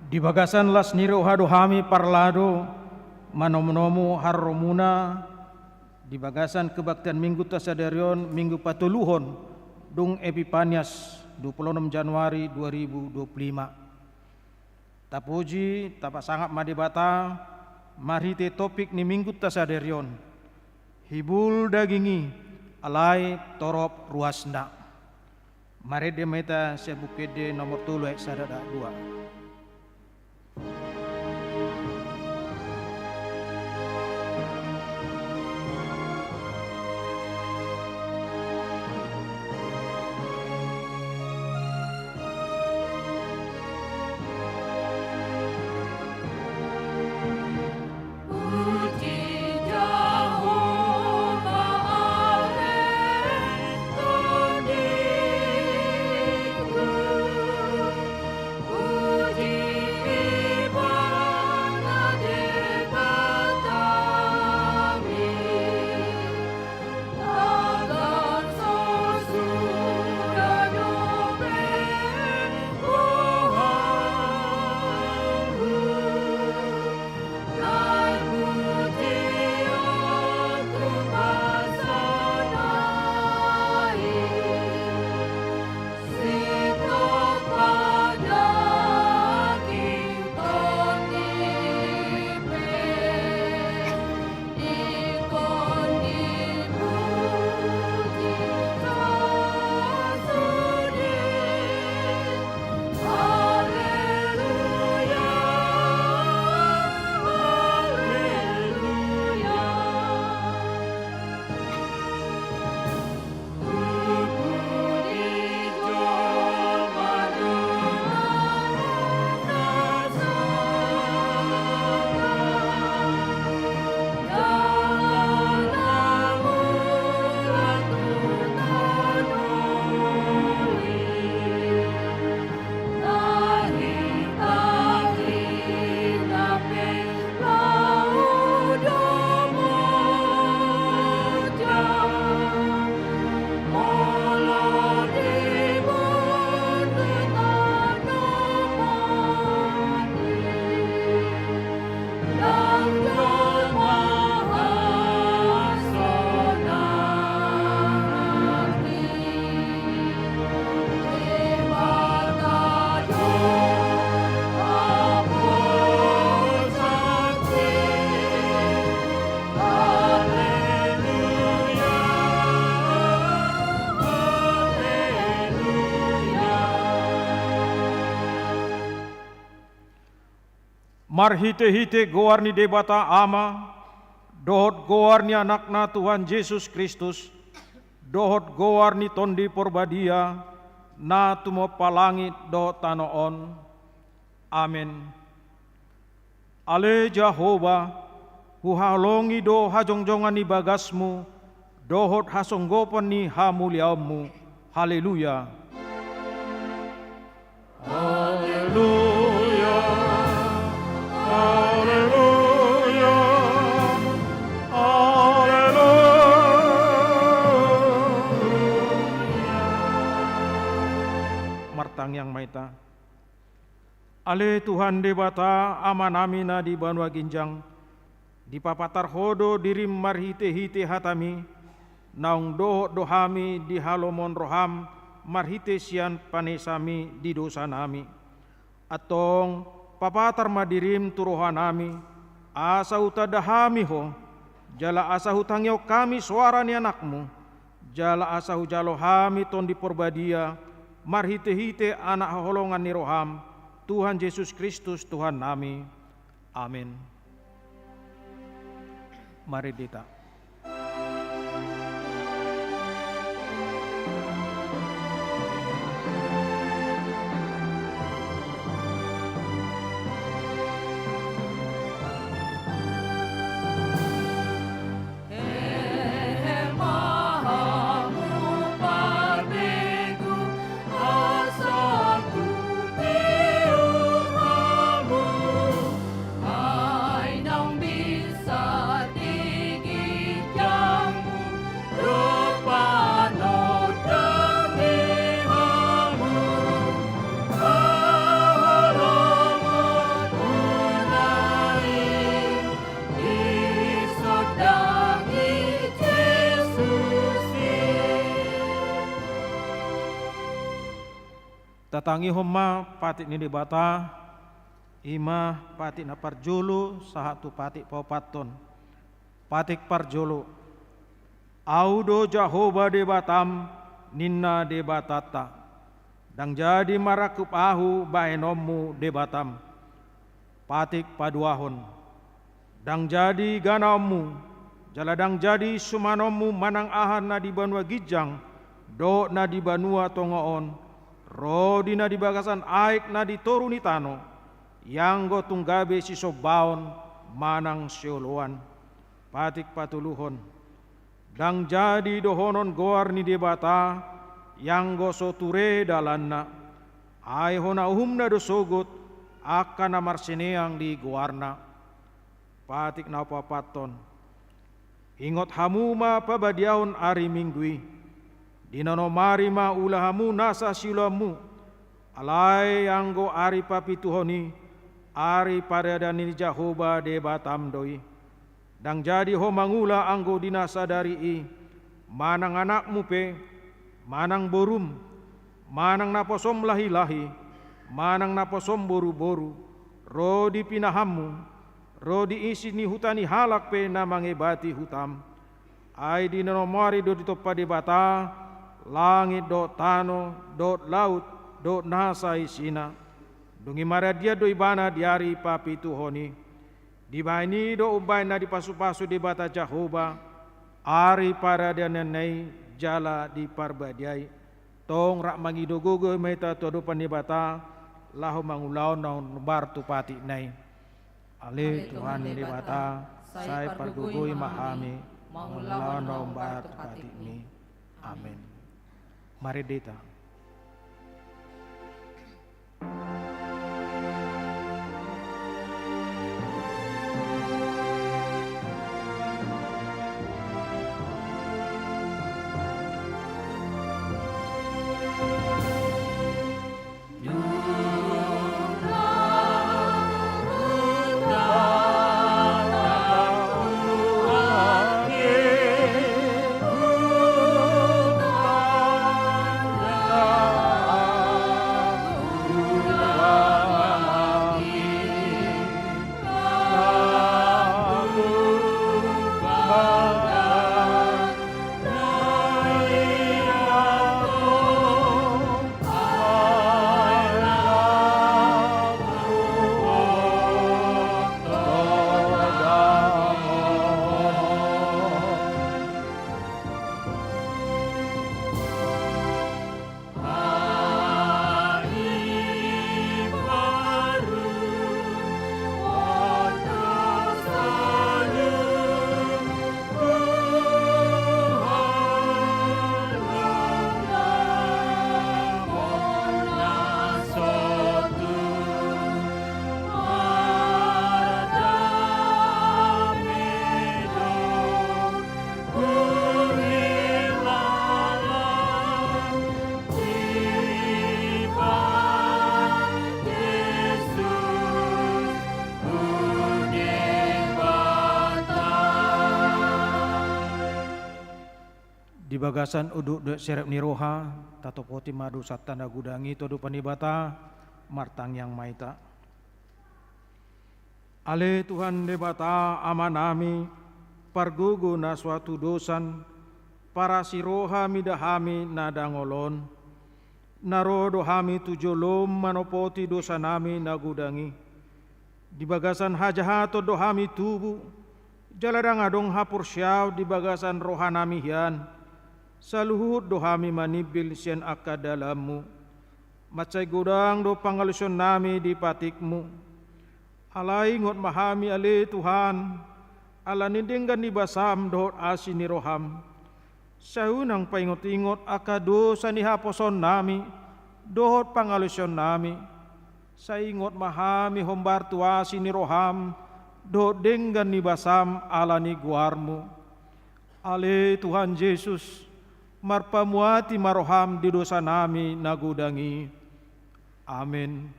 Di bagasan las niro hado hami parlado manomu harromuna di bagasan kebaktian Minggu Tasadarion Minggu Patuluhon dung Epipanias 26 Januari 2025. Tapuji tapasangap madibata marite topik ni Minggu Tasadarion hibul dagingi alai torop ruasna. Mari demeta sebukede nomor tulu sadada 2. Marhite-hite goarni debata ama, dohot goarni anakna Tuhan Yesus Kristus, dohot goarni tondi porbadia, na tumo palangit do tanoon. Amin. Ale Jehova, huhalongi do hajongjongan ni bagasmu, dohot hasonggopan ni hamuliamu. Haleluya. Haleluya. Haleluya, haleluya. Martang yang maita. Ale Tuhan debata amanamina di banua ginjang, di papatar hodo dirim marhite-hite hatami, naung doho dohami di halomon roham, marhite sian panesami di dosa nami. Atong papatar madirim turohanami, asa utadahami ho, jala asa hutangyo kami suara ni anakmu, jala asa hujalo hami ton di porbadia, marhite-hite anak holongan ni roham, Tuhan Yesus Kristus Tuhan nami. Amin. Mari kita. Ai não bisa tinggi Matangi homma patik ni debata ima patik na parjolo sahatu patik paupaton patik parjolo audo Jahoba debatam ninna debatata dang jadi marakup ahu baenommu debatam patik paduahon dang jadi ganammu jaladang jadi sumanommu manang ahan na di banua gijang do na di banua tongoon rodi na di bagasan aik na di toruni tano yang go tunggabe si sobaon manang sioluan patik patuluhon dang jadi dohonon goar ni debata yang go soture dalanna ai hona uhumna do sogot akan amarseneang di goarna patik na papaton ingot hamuma pabadiaon ari minggui dinanomari ma ulahamu nasa silamu alai anggo ari papituhoni ari paradani Jahoba debatam doi dang jadi ho mangula anggo dinasa dari i manang anakmu pe manang borum manang naposom lahi-lahi manang naposom boru-boru ro di pinahammu ro di isi ni hutani halak pe na mangebati hutam ai dinanomari do ditoppa debata langit do tano do laut do nasa isina dungi maradia do ibana diari papituhoni dibaini do umbai na di pasu-pasu di bata Jahoba ari para nenei jala di parbadiai tong rak mangido gogo meta todo panibata lahu mangulaon naun bartu pati nai ale Tuhan di bata sai pargugui mahami mangulaon naun bartu pati ni amin. Mari dita. Di bagasan uduk dek serep niroha tato poti madu satana gudangi todo panibata martang yang maita ale Tuhan debata amanami pargugu na suatu dosan para siroha midahami nadangolon narodo hami tujolom manopoti dosa nami nagudangi di bagasan hajahato dohami tubu jaladang adong hapur syau di bagasan rohanami hian saluhut dohami manibil sian akadalammu macai godang do pangalusion nami di patikmu alai ngot mahami ale Tuhan ala nindinggan di basam dohot asini roham sahunang paingot-ingot akado sanihaposon nami dohot pangalusion nami saingot mahami hombar tuasi ni roham dohot denggan ni basam ala ni guarmu ale Tuhan Yesus marpamuati maroham di dosa nami nagudangi amin.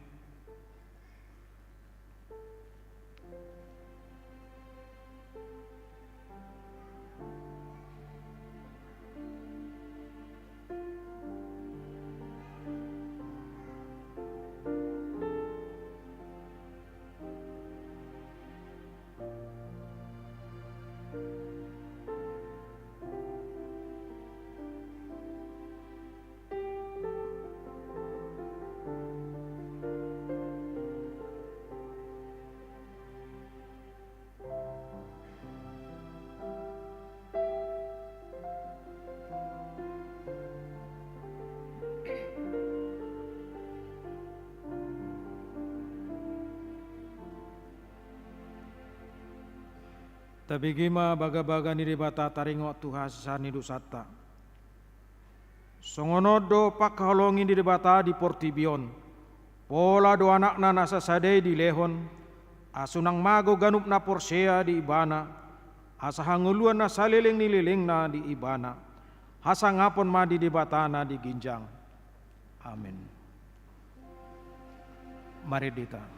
Tabigima baga-baga ni debata taringo Tuhan sani dusata. Songonodo pakhalongi di debata di Portibion. Pola do anakna nasa sadai di Lehon. Asunang mago ganup na Porsea di Ibana. Asa hanguluan na saliling nililing na di Ibana. Hasa ngapon ma di debata na di Ginjang. Amin. Mari dita.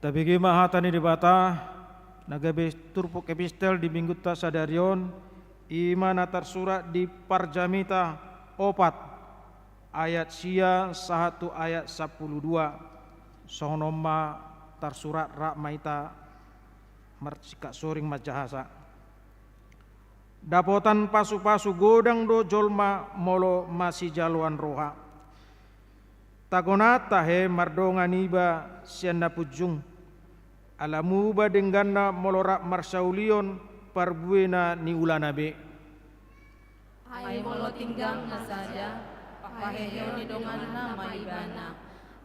Tabigi mahatani debata nagabe turpo epistel di minggu ta sadarion iman atar surat di Parjamita 4 ayat sia 1 ayat 12 sonoma tar surat rak maita marcika soring majahasa dapotan pasu-pasu godang do jolma molo masih jaluan roha tagonata he mardonga niba sianda pujung alamu ba denganna molorak marsaulion parbuena ni ulana be ai molo tinggang na saja paheyo ni donganna maibana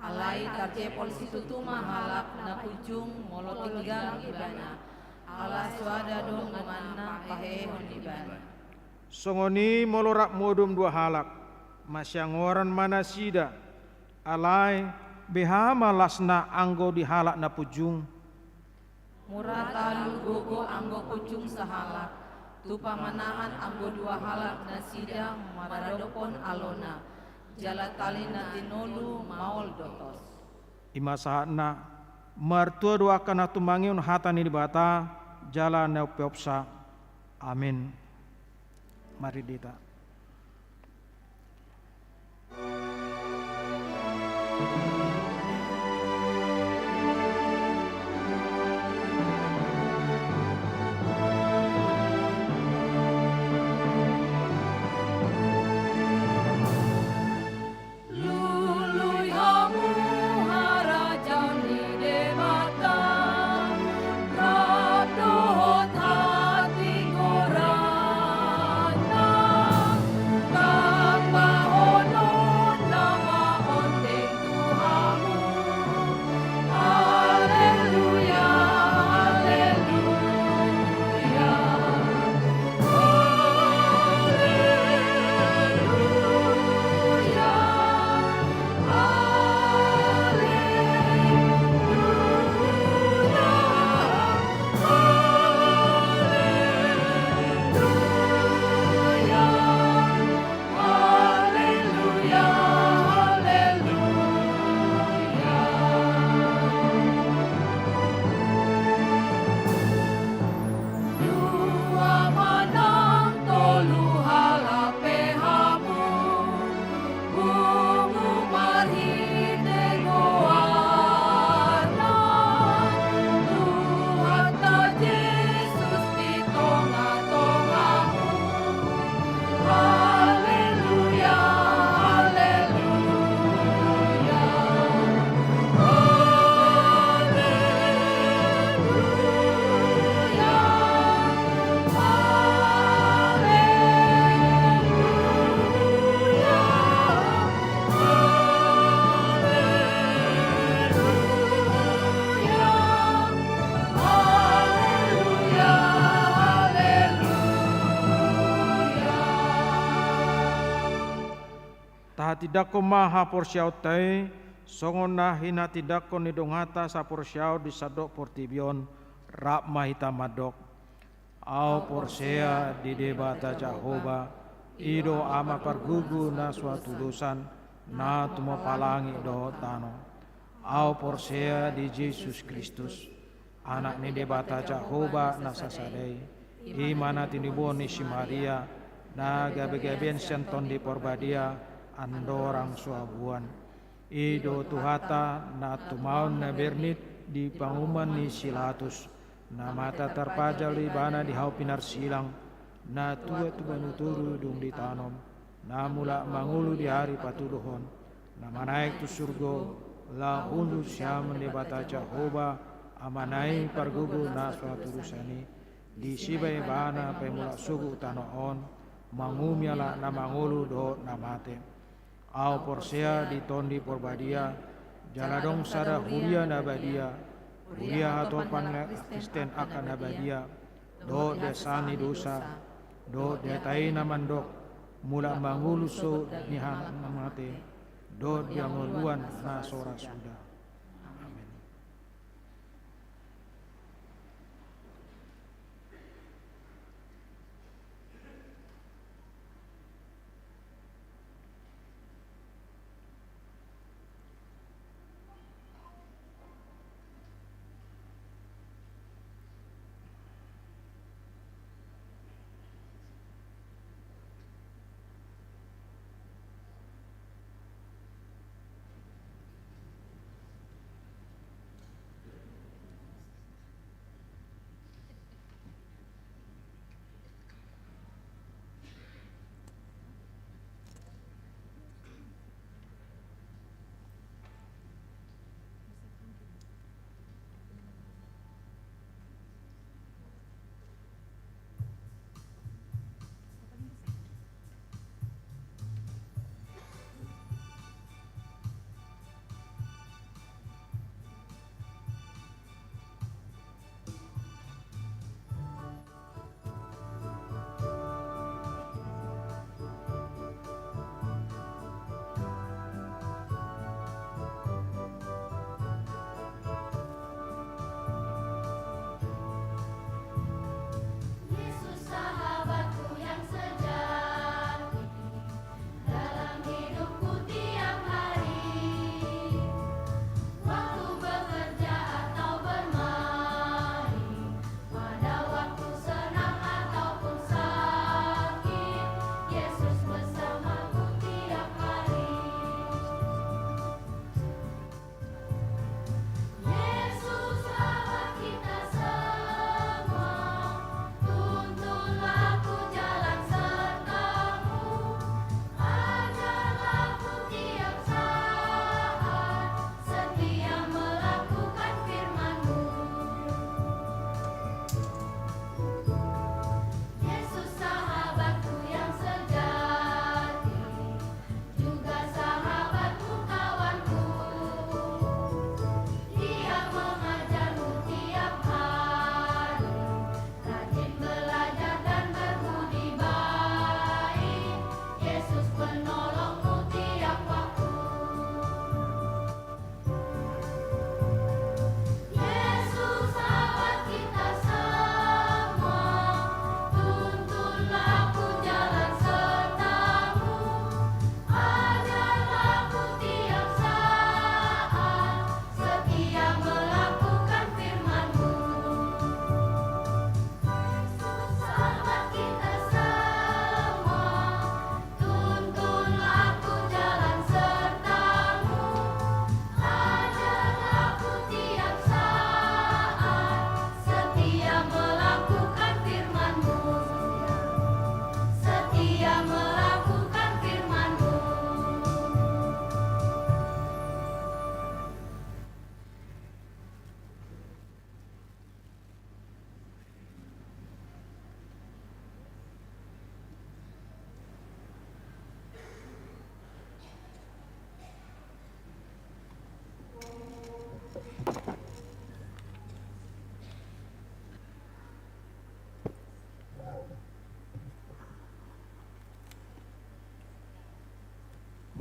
alai tarje polisi tutu mahalap na pujung molo tinggang ibana ala suada dong manna paheyo ni bana songoni molorak modum dua halak masyangoran manasida alai behama lasna anggo di halak na pujung murata lugogo anggo pujung sahalak tupa manahan anggo dua halak nasida maradopon alona jala talina tinolu maol dotos ima sahatna martua dua kana tumangiun hatani dibata jala neopiopsa amin mari dita tidakko maha porsiau tai songon na hina tidakko ni dongata sa porsiau di sadok portibion rap mahita madok au porsea di debata Jehovah ido ama pargugu na suatu dosan na tumo palangi do tano au porsea di Yesus Kristus anak ni debata Jehovah na sasadai imana tinibon ni si Maria na gabe-gaben senton di porbadia andorang suabuan ido tuhata na tumaun na bernit di panguman ni silatus na mata terpajal di bana di hau pinar silang na tua tubanu turu dung di tanom na mula mangulu di hari patuduhon na manaik tu surgo la hundu siam di bata Jehovah amanai pargugu na suatu rusani di sibai bana pemula sugu tanoon mangumiala na mangulu do na mate au porsea di tondi porbadia jaladong sada huria na badia huria hatopan Kristen akan na badia do desani dosa do detai na mandok mula mangulu so nihan na mate do diangoluan na sora sudah.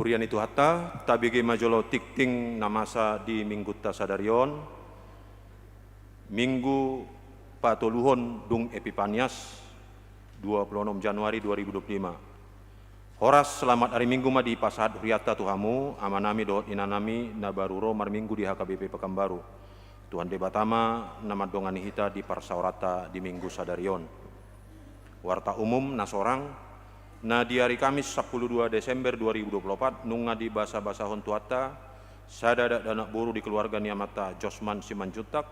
Purian itu hatta, tabigi majolo tikting namasa di minggu tasadarion, minggu patoluhon dung Epipanias, 26 Januari 2025. Horas selamat hari Minggu madi pasad huriata Tuhamu, amanami dohot inanami nabaruro marminggu di HKBP Pekanbaru. Tuhan debatama nama dongani hita di parsaurata di Minggu Sadarion. Warta umum nasorang, na di hari Kamis 12 Desember 2024 nunga di basa-basa hontuata sadada danak boru di keluarga niamata Josman Simanjutak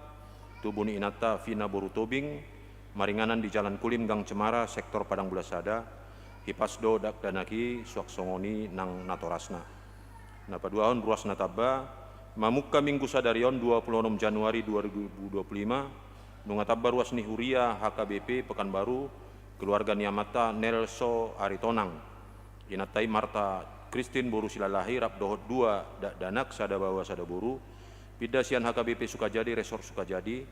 tubuni inata Vina Boru Tobing maringanan di Jalan Kulim Gang Cemara sektor Padang Bulasada hipasdo dak danaki suaksongoni nang natorasna napa duaon ruas nataba mamukka Minggu Sadarion 26 Januari 2025 nunga tabba ruas ni Huria HKBP Pekanbaru keluarga niamata Nelso Aritonang inatai Marta Christine Boru Silalahi rap dohot 2 dak danak sada bawa sada boru pidasian HKBP Sukajadi Resor Sukajadi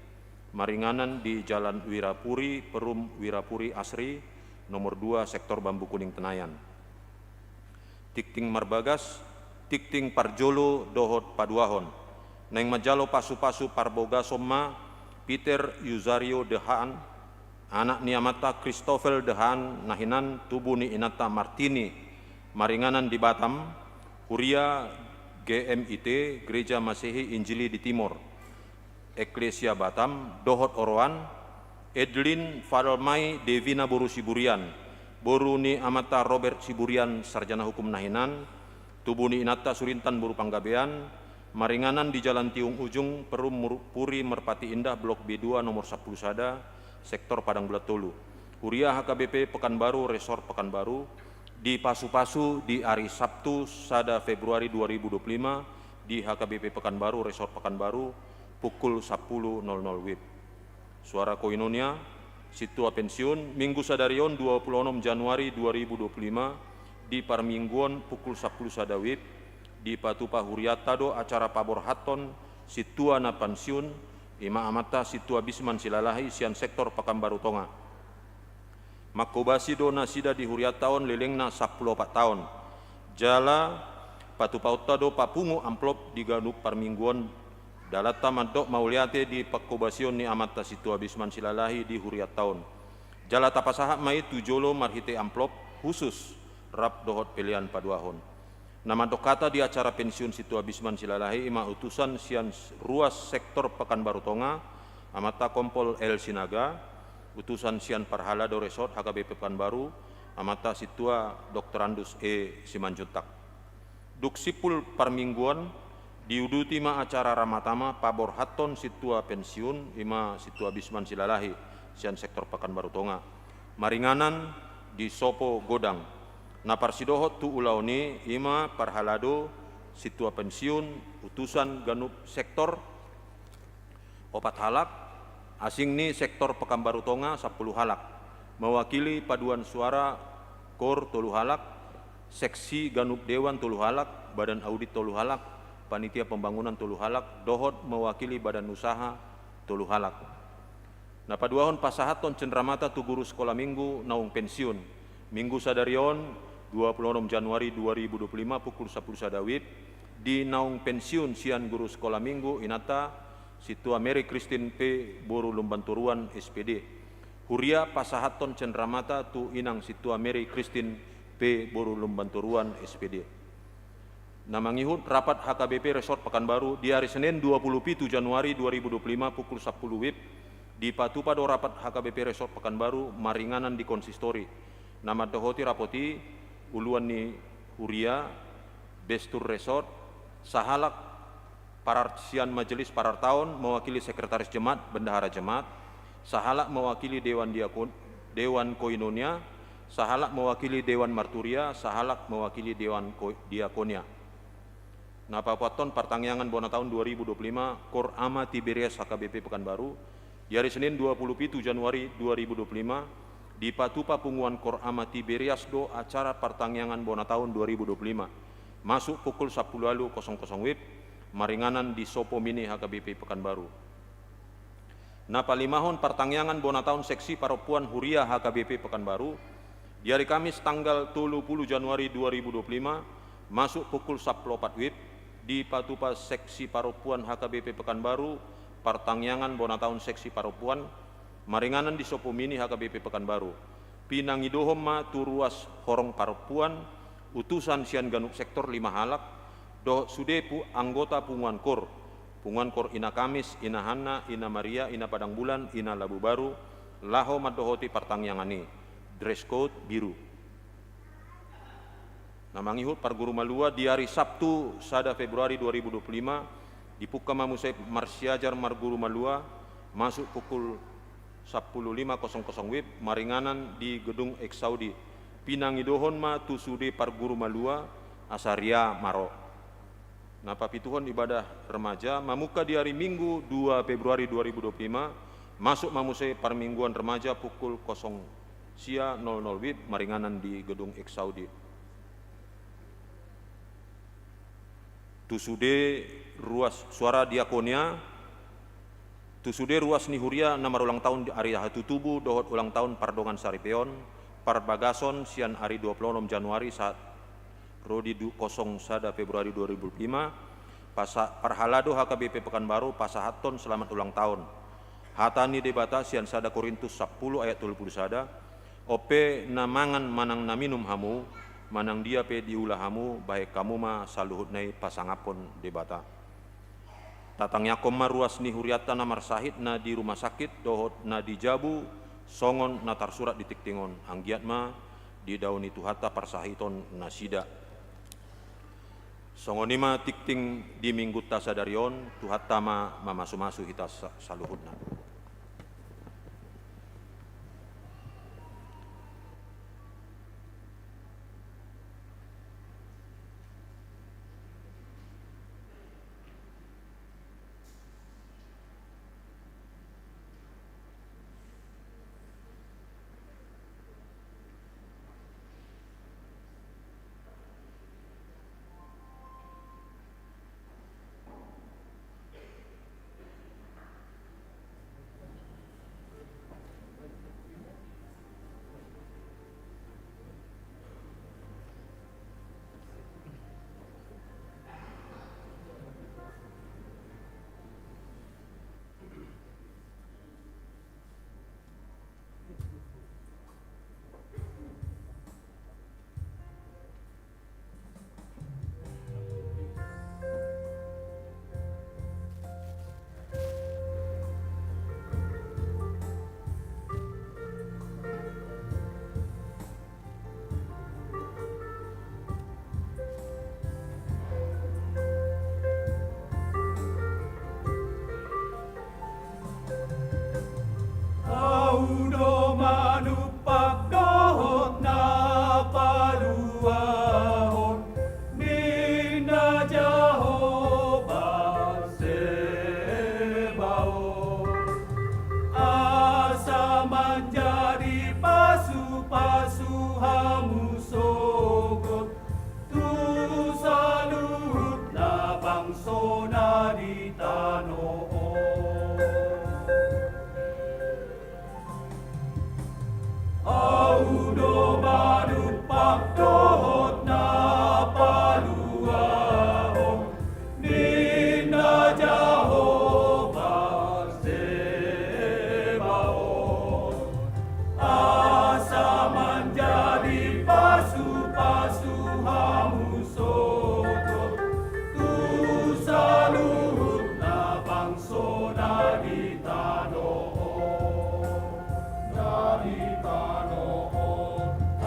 maringanan di Jalan Wirapuri Perum Wirapuri Asri nomor 2 sektor Bambu Kuning Tenayan tikting Marbagas tikting Parjolo dohot Paduahon neng majalo pasu-pasu Parboga Somma Peter Yuzario Dehaan anak niamata Christopher Dehan nahinan tubuni inata Martini maringanan di Batam Huria GMIT Gereja Masehi Injili di Timur Eklesia Batam Dohot Oroan Edlin Faralmai Devina Boru Siburian Boru ni amata Robert Siburian Sarjana Hukum nahinan tubuni inata Surintan Boru Panggabean maringanan di Jalan Tiung Ujung Perum Puri Merpati Indah Blok B2 nomor 10 sada sektor Padang Bulatolu. Huria HKBP Pekanbaru Resor Pekanbaru di Pasu-Pasu di hari Sabtu sada Februari 2025 di HKBP Pekanbaru Resor Pekanbaru pukul 10.00 WIB. Suara Koinonia Situa Pensiun Minggu Sadarion 26 Januari 2025 di Parmingguon pukul 10 sada WIB di Patupa Huriatado acara Pabor Haton Situa na Pensiun Ima amata Situa Bisman Silalahi sian sektor Pekanbaru Tonga. Makobasi dona sida di huriat tahun lelengna 14 tahun. Jala Patupautta do papungu amplop di Ganup Parmingguan dalata mandok mauliate di Pakobasion ni amata Situa Bisman Silalahi di huriat tahun. Jala tapasaha mai tujolo marhite amplop khusus rap dohot pilihan paduahon. Nama dokata di acara pensiun Situa Bisman Silalahi ima utusan sian ruas sektor Pekanbaru Tonga amata Kompol L Sinaga utusan sian Parhala do Resort HKBP Pekanbaru amata Situa Dr. Andus E Simanjuntak duk sipul Parmingguan diuduti ma acara ramatama Pabor Haton Situa pensiun ima Situa Bisman Silalahi sian sektor Pekanbaru Tonga maringanan di Sopo Godang na parsidohot tu ulauni ima Parhalado Situa pensiun utusan Ganup sektor opat halak asing ni sektor Pekanbaru Tonga 10 halak mewakili paduan suara Kor 3 halak seksi Ganup Dewan 3 halak Badan Audit 3 halak Panitia Pembangunan 3 halak dohot mewakili Badan Usaha 3 halak na paduahon pasahaton cenderamata tu guru sekolah minggu naung pensiun Minggu Sadarion 26 Januari 2025 pukul 10 sada WIB di naung pensiun sian guru sekolah minggu inata Situa Mary Christine P. Boru Lumbanturuan SPD. Huria pasahaton cenderamata tu inang Situa Mary Christine P. Boru Lumbanturuan SPD. Namangihut rapat HKBP Resort Pekanbaru di hari Senin 27 Januari 2025 pukul 10 WIB di Patupado rapat HKBP Resort Pekanbaru maringanan di konsistori. Nama dohoti rapoti uluan ni Huria Bestur Resort sahalak pararsian majelis parar tahun mewakili sekretaris jemaat bendahara jemaat sahalak mewakili Dewan Koinonia sahalak mewakili Dewan Marturia sahalak mewakili Dewan Diakonia. Napapaton pertangyangan bona tahun 2025 Kor Ama Tiberias HKBP Pekanbaru di hari Senin 27 Januari 2025 di Patupa Punguan Kor Ama Tiberias do acara pertangyangan bona tahun 2025 masuk pukul 10.00 WIB maringanan di Sopo Mini HKBP Pekanbaru. Napalimahon pertangyangan bona tahun seksi Paropuan Huria HKBP Pekanbaru di hari Kamis tanggal 30 Januari 2025 masuk pukul 14 WIB di Patupa Seksi Paropuan HKBP Pekanbaru, Partangyangan Bonataun Seksi Paropuan, maringanan di Sopomini HKBP Pekanbaru, pinangidohom ma turuas horong Paropuan, utusan sian ganuk sektor 5 halak, doh sudepu anggota punguan kor ina Kamis, ina Hanna, ina Maria, ina Padang Bulan, ina Labu Baru, laho madohoti Partangyangani, dress code biru. Namangihut Parguru Malua di hari Sabtu sada Februari 2025 di Puka Mamusai Marsiajar Marguru Malua masuk pukul 15.00 WIB maringanan di Gedung Eksaudi pinangidohon ma tusude Parguru Malua Asaria Maro. Napa pituhon ibadah remaja mamuka di hari Minggu 2 Februari 2025 masuk Mamusai Parmingguan Remaja pukul 00.00 WIB maringanan di Gedung Eksaudi. Tusude ruas suara diakonia, tusude ruas nihuria namar ulang tahun di hari hatutubu dohot ulang tahun Pardongan Saripeon, Parbagason sian hari 26 Januari saat Rodi 01 Februari 2005, Parhalado HKBP Pekanbaru Pasahaton selamat ulang tahun. Hatani debata sian sada Korintus 10 ayat 20 sada, ope namangan manang naminum hamu, manang dia pe diulahamu baik kamu ma saluhut nai pasangapon debata. Tatang yakom ma ruas ni huriata namar sahid na di rumah sakit dohot na di Jabu songon na tarsurat di tiktingon anggiat ma di dauni tuhata parsahiton nasida. Songonima tikting di minggu tasadarion tuhata ma mamasu-masu hita saluhutna.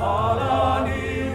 Alani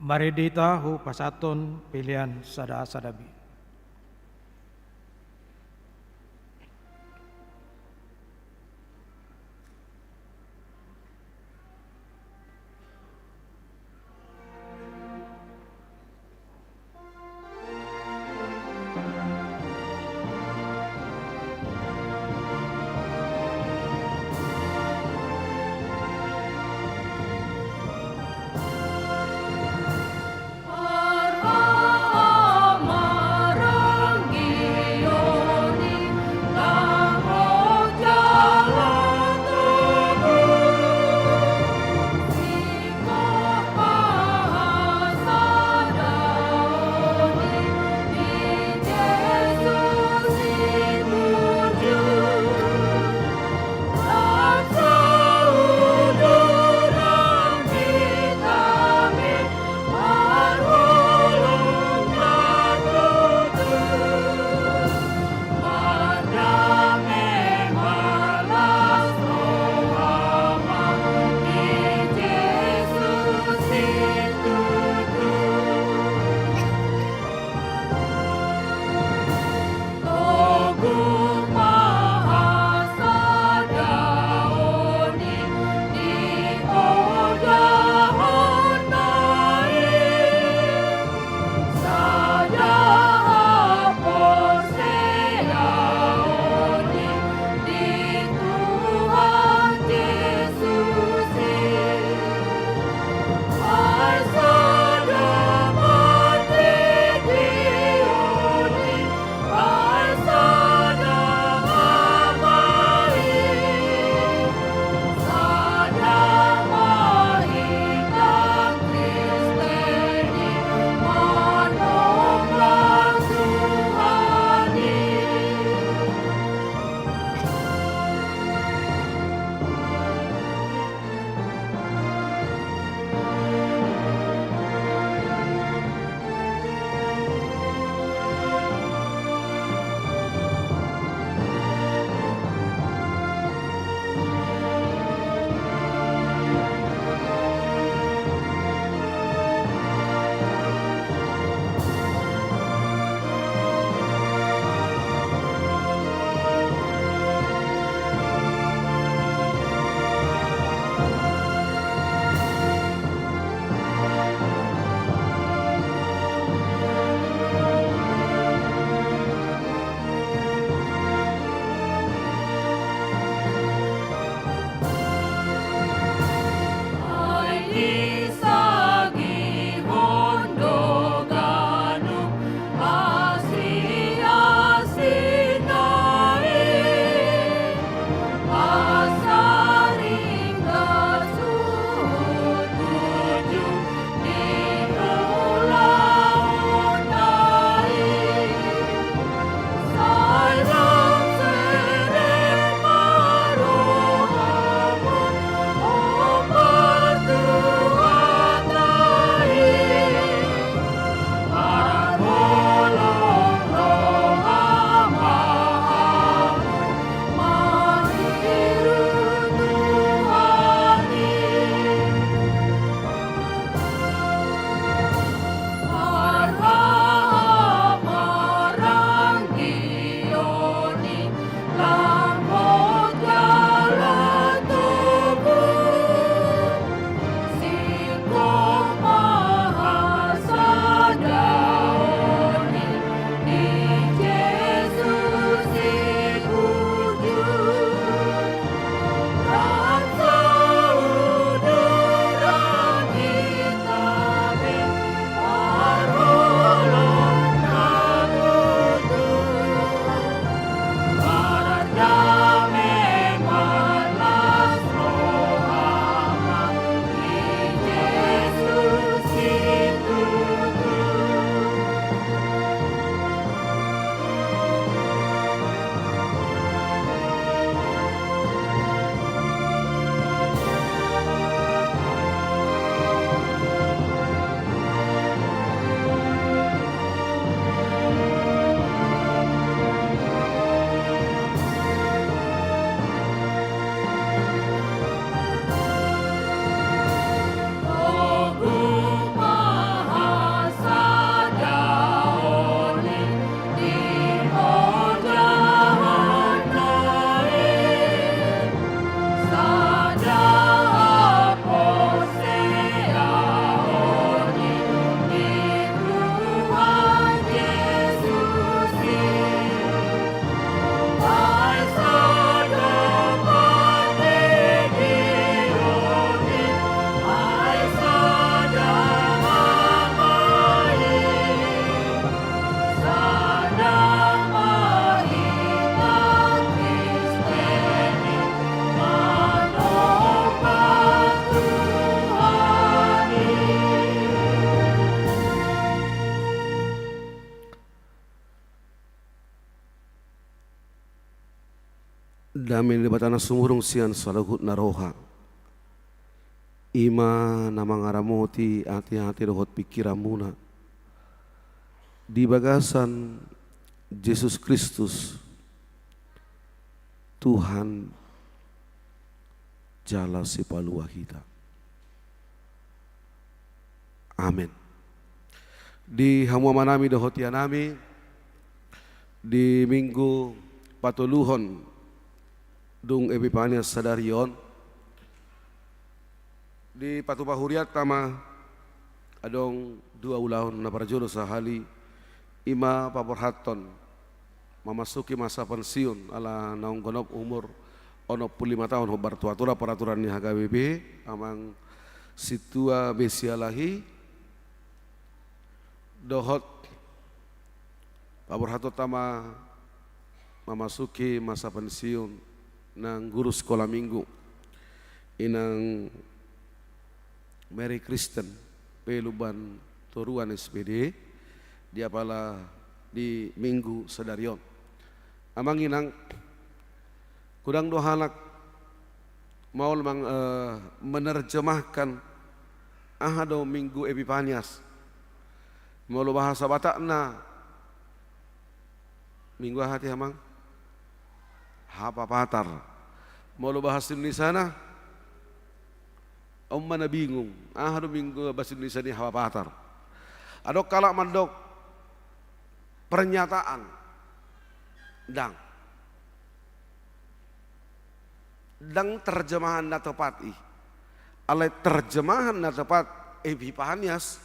Mari ditahu pasaton pilihan sada-sadabi. Arhama Dami libatana sumurung sian salagut naroha. Ima nama ngaramoti hati-hati rohot pikiramuna. Di bagasan Yesus Kristus Tuhan jala si palua kita. Amin. Di hamua manami dohotia nami di minggu patuluhon dung Epifanias sadarion di patupahuriat tama adong 2 ulahun na parjodo sahali ima paporhaton memasuki masa pensiun ala naung gonop umur 65 tahun hobar tuatura peraturan ni HKBP amang situa besialahi dohot paporhaton tama memasuki masa pensiun nang guru sekolah minggu inang Mary Kristen peluban Toruan SPD dia pala di minggu sedarion amang inang kudang dohanak mau lemang menerjemahkan ahado minggu Epifanias mau lo bahasa Batakna minggu hati amang hapa patar mau lo bahasa Indonesia na mana bingung ahado minggu bahasa Indonesia ni hapa patar adok kalak mandok pernyataan dang terjemahan na tepat alai terjemahan na tepat Epifanias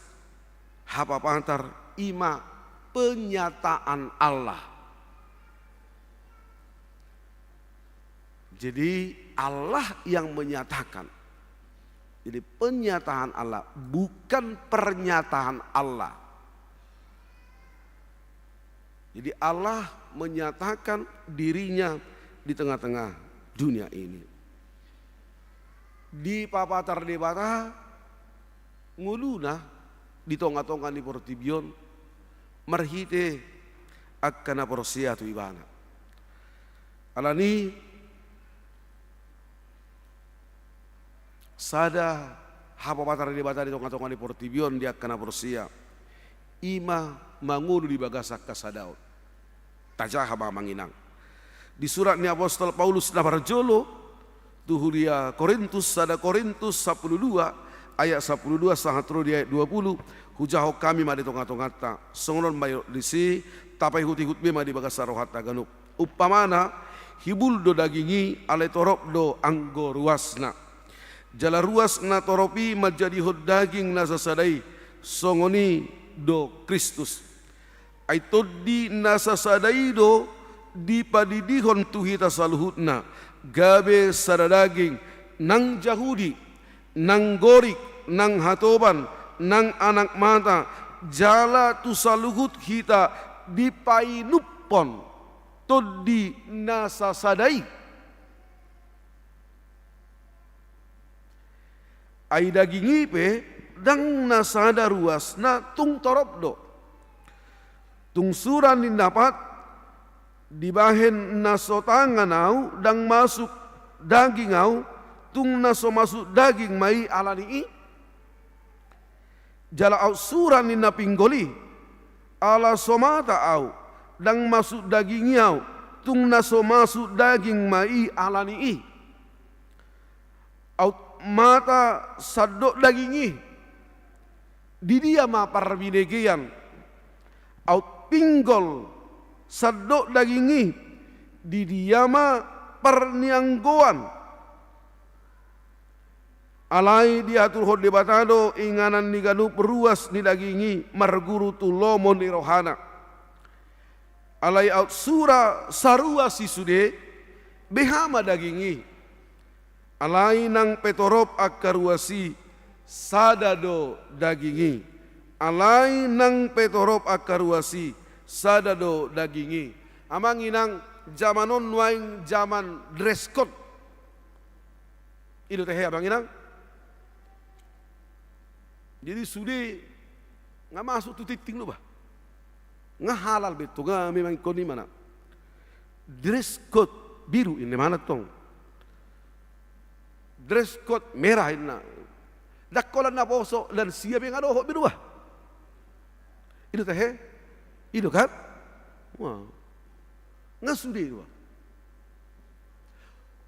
hapa patar ima penyataan Allah. Jadi Allah yang menyatakan. Jadi penyataan Allah bukan pernyataan Allah. Jadi Allah menyatakan dirinya di tengah-tengah dunia ini. Di papatar debata nguluna di tonga-tonga di Portibion marhite akkana porsia tu ibana. Alani sada hapa patar debata di tonga-tonga di Portibion dia akkana porsia. Ima mangulu di bagasak kasadaut. Tajaha manginang. Di surat ni Apostol Paulus na parjolo tuhulia Korintus sada Korintus 12 ayat 12 sahatro di ayat 20 hujaho kami ma di tonga-tongata songonon mayo disi tapai huti-hut bema di bagasa rohata ganuk upamana hibul do dagingi ale torop do anggo ruasna jala ruasna toropi menjadi hod daging nasa sadai songoni do Kristus aitodi nasa sadai do di padidihon tuhita saluhutna gabe sadadaging nang Yahudi nang gorik nang hatoban nang anak mata jala tu saluhut kita di painupon todi nasa sadai ai dagingi pe dang nasada ruas na tung torobdo tung suran dapat dibahen naso tangan au dang masuk daging au tung naso masuk daging mai alani jala au suran na pinggoli ala somata au dang masuk daging au tung naso masuk daging mai alani au mata sadok dagingi di dia ma parbinegian au pinggol sadok dagingi di dia ma pernianggoan alai diatur hod debatado inganan ni ganu peruas ni dagingi marguru tulomo ni rohana alai out sura sarua sisude behama dagingi alai nang petorop akaruasi sadado dagingi alai nang petorop akaruasi sadado dagingi amang inang zamanon waing zaman dress code itu teh abang inang jadi sudah nggak masuk tuh titik lu bah nggak halal betul nggak memang koni mana dress code biru ini mana tong. Dress code merah ini. Dakolan na poso dan siap yang ada biru ah. Itu teh, itu kan? Wah, ngasudi itu.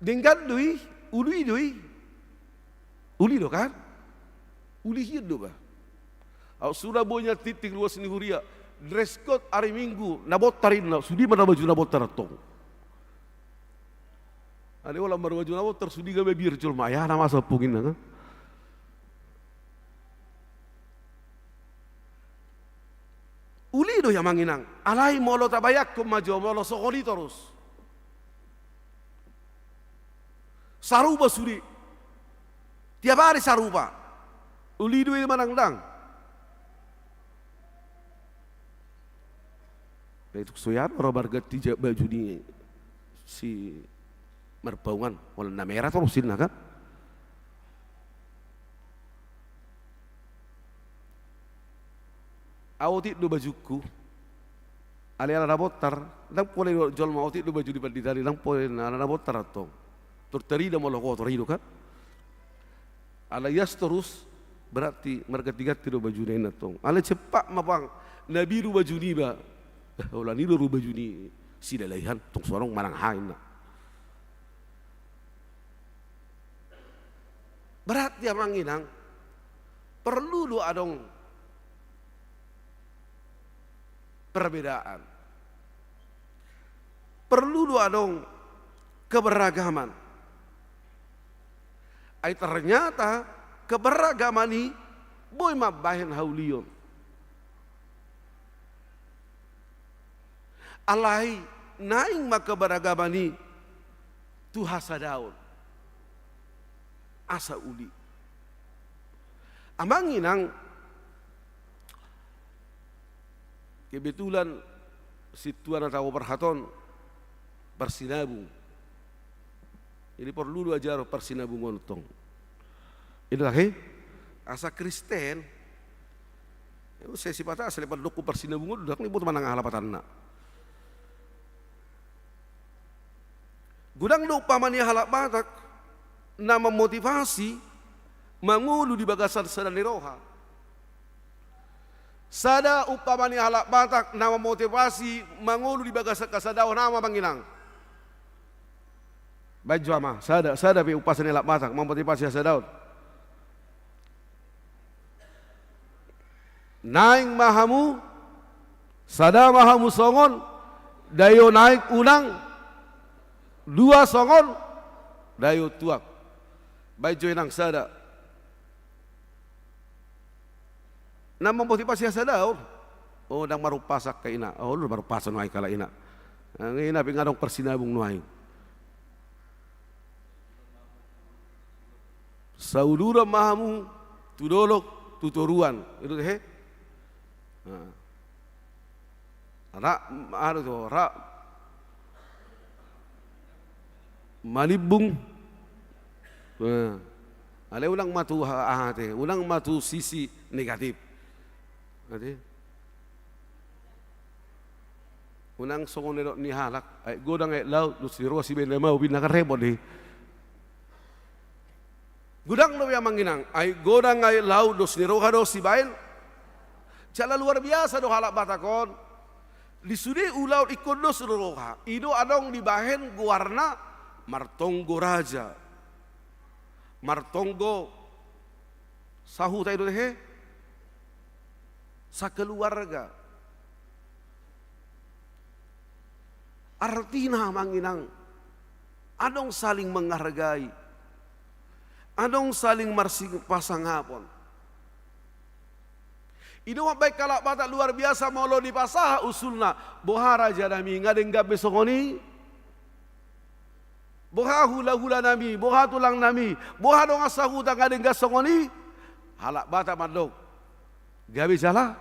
Dengan dui, uli do kan? Uli hidup bah. Au Surabaya titik luas ni huria. Dress code hari Minggu, nabotarin na, sudi mana baju nabotar tong. Ada orang baru baju nabotar sudi gabe bir cul maya nama sapungin na. Uli do yang manginang, alai molo tabayak ko maju molo sokoli terus. Saruba suri, tiap hari saruba. Uli do ini manangdang. Itu soyan orang bargati baju ni si merpaungan, warna merah terusin kan? Awti do bajuku, aliala na botar, nang pole jual mau awti do baju di panditari, nang pole na botar atong, terterida malah kotor hidup kan? Alayas terus berarti mereka tiga do baju ni natong, alay cepat mapang, nabi do baju ni ba, ulah ni do baju ni si dalaihan, tong sorong marang hain na. Berarti yang manginang perlu do adong perbedaan. Perlu dua dong keberagaman. Ay ternyata keberagaman ini boy mabahin haulion. Alai naing keberagaman ini tuhasa daun. Asa uli. Amanginang kebetulan si tuan atau perhaton persinabung. Ini perlu ajar persinabung ontong. Ini lagi asa Kristen. Itu saya sifat asal pada doku persinabung udah ni buat manang halapatan nak. Gudang do pamani halap batak nama motivasi mangulu di bagasan sadani roha. Sada upamani halak batak nama motivasi mangulu di bagasa kasadao nama manginang. Baju ama sada pe upasan halak batak memotivasi kasadao. Naing mahamu sada mahamu songon dayo naik unang dua songon dayo tuak. Baju enang sada. Nama motivasi asa daw. Oh, dang marupasak kay ina. Oh, lu marupasan nuay kala ina. Ang ina pingadong persinabung nuay. Saudura mahamu tudolok tuturuan. Itu he. Ra ano to, ra malibung. Ale ulang matu ahate, ulang matu sisi negatif. Ade, unang songon ni halak, ay godang ay laut, lusiro si ben lemau bin nakarebot di. Gudang lo yang manginang, ay godang ay laut, lusiro kado si bain. Cala luar biasa do halak batakon. Di sudi ulau ikut do suruha, ido adong di bahen guarna martonggo raja, martonggo sahu tayo deh. Sakeluarga. Artina manginang adong saling menghargai, adong saling marsing pasangapon. Ido baik kalak batak luar biasa molo di pasah usulna boha raja nami ngadeng gabe songoni, boha hula nami, boha tulang nami, boha dong asahu tang ngadeng gas songoni, halak batak mandok. Gabi salah,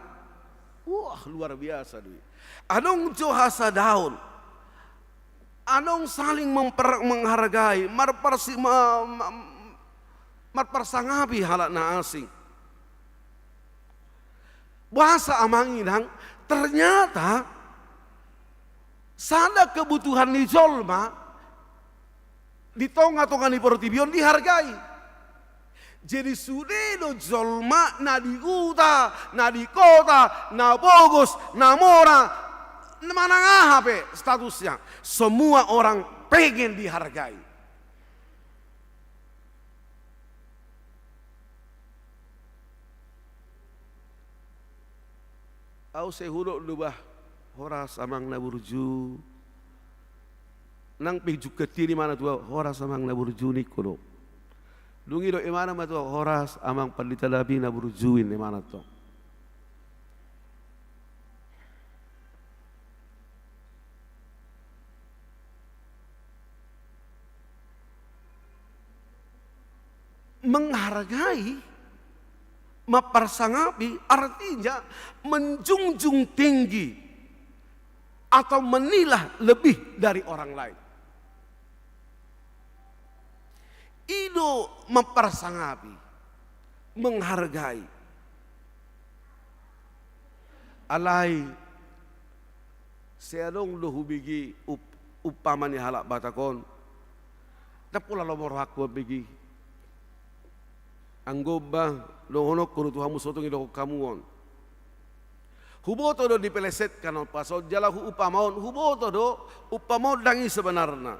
wah luar biasa duit. Anong johasa daun, anong saling menghargai, marpersangapi halak na asing. Bahasa amanginang ternyata sada kebutuhan ni jolma di tonga-tonga di Portibion dihargai. Jadi sudedo jolma na di uta, na di kota, na Bogos, na Mora, mana pe statusnya. Semua orang pengen dihargai. Au sehudok lubah horas amang na burju. Nang pejuk ketiri mana tua horas amang na burju ni kono. Dungi do imana ma tua horas amang pandita labi na burjuin imana to. Menghargai, mempersangapi artinya menjunjung tinggi atau menilah lebih dari orang lain. Ido mempersangapi, menghargai. Alai seadong dohu bigi upamani halak batakon. Tapula lomor hakwa bigi. Anggoba lohono kuru Tuhan musotong ido kamuon. Huboto do dipeleset kanon pasod jalahu upamaon huboto do upamaon dangi sebenarnya.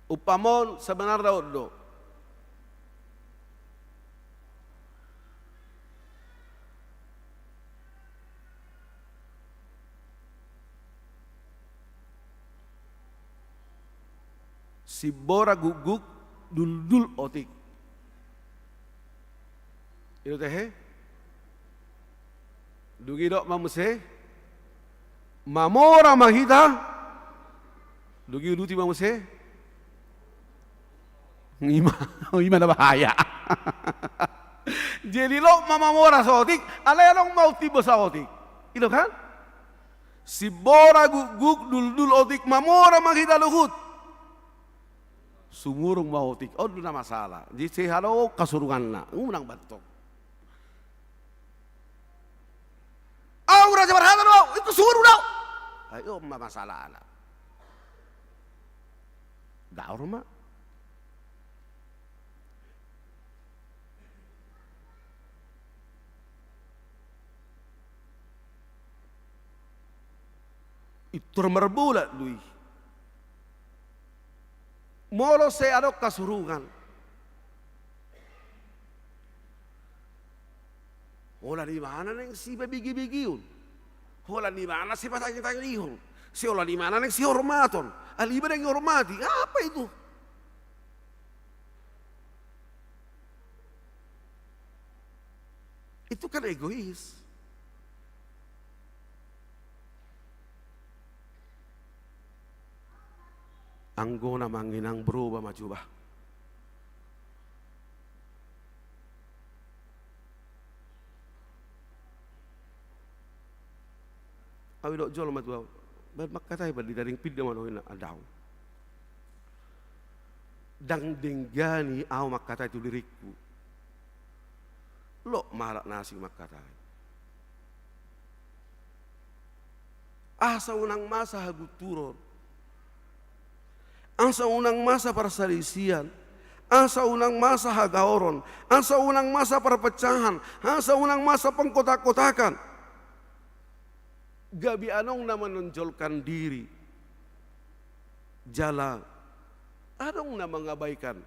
Upamon sebenarnya do. Si bora guguk dul otik. Itu teh. Dugi dok mamuse. Mamora mahita. Dugi uduti mamuse. Ima na bahaya. Jadi lo mama mora sa otik, alay long mau tibo sa otik. Ito kan? Si bora guguk dul otik mamora makita luhut. Sumurong mau otik, oh na masalah. Jadi si halo kasurungan na, unang batok. Raja berhata lo, itu suruh daw. Ayo masalah ala. Daur ma. Itu merbulat lui. Molo se adok kasurungan. Hola di mana neng si bigi-bigiun. Hola di mana si patang-patang ihon. Si hola di mana neng si hormaton. Aliba neng hormati. Apa itu? Itu kan egois. Anggona manginang berubah maju bah. Awi dok jol matu. Ber makatai ber di daring pidda manoina adau. Dang denggani au makatai tu diriku. Lo malak nasi makatai. Asa unang masa hagu turun. Asa unang masa perselisihan, asa unang masa hagaoron, asa unang masa perpecahan, asa unang masa pengkotak-kotakan. Gabi anong na menonjolkan diri, jala anong na mengabaikan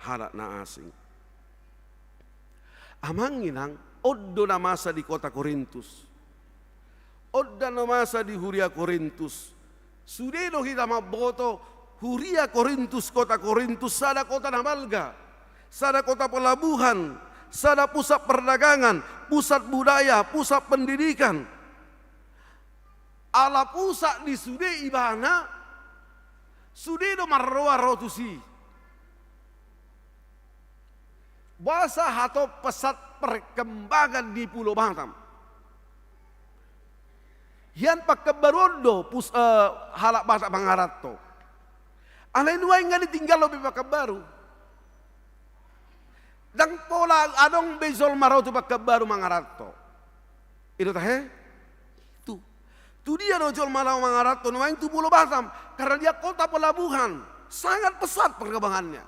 halak na asing. Amanginang oddo na masa di kota Korintus, odda na masa di Huria Korintus, sudeno kita maboto. Huria Korintus, kota Korintus, sada kota namalga, sada kota pelabuhan, sada pusat perdagangan, pusat budaya, pusat pendidikan. Ala pusat di sude ibana, sude do marroa rotusi. Bahasa atau pesat perkembangan di Pulau Batam. Yan pagkabarondo halak bahasa Bangarato. Alain nuay nga ditinggal lo bibaka baru. Dang pola adong bezol maraw tu baka baru mangarato. Ito tahe? Tu. Tu dia dojol malau mangarat tu main tu Pulau Batam karena dia kota pelabuhan, sangat pesat perkembangannya.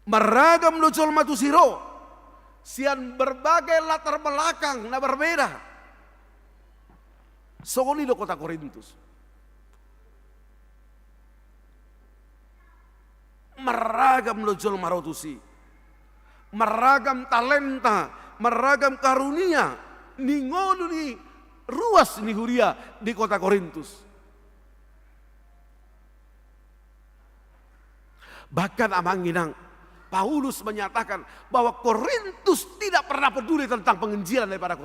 Meragam dojol matu siro, sian berbagai latar belakang na berbeda. Sogoni do kota Korintus. Meragam dojol marotusi, meragam talenta, meragam karunia, ningodu ni ruas ni huria di kota Korintus. Bahkan amanginang Paulus menyatakan bahwa Korintus tidak pernah peduli tentang penginjilan daripada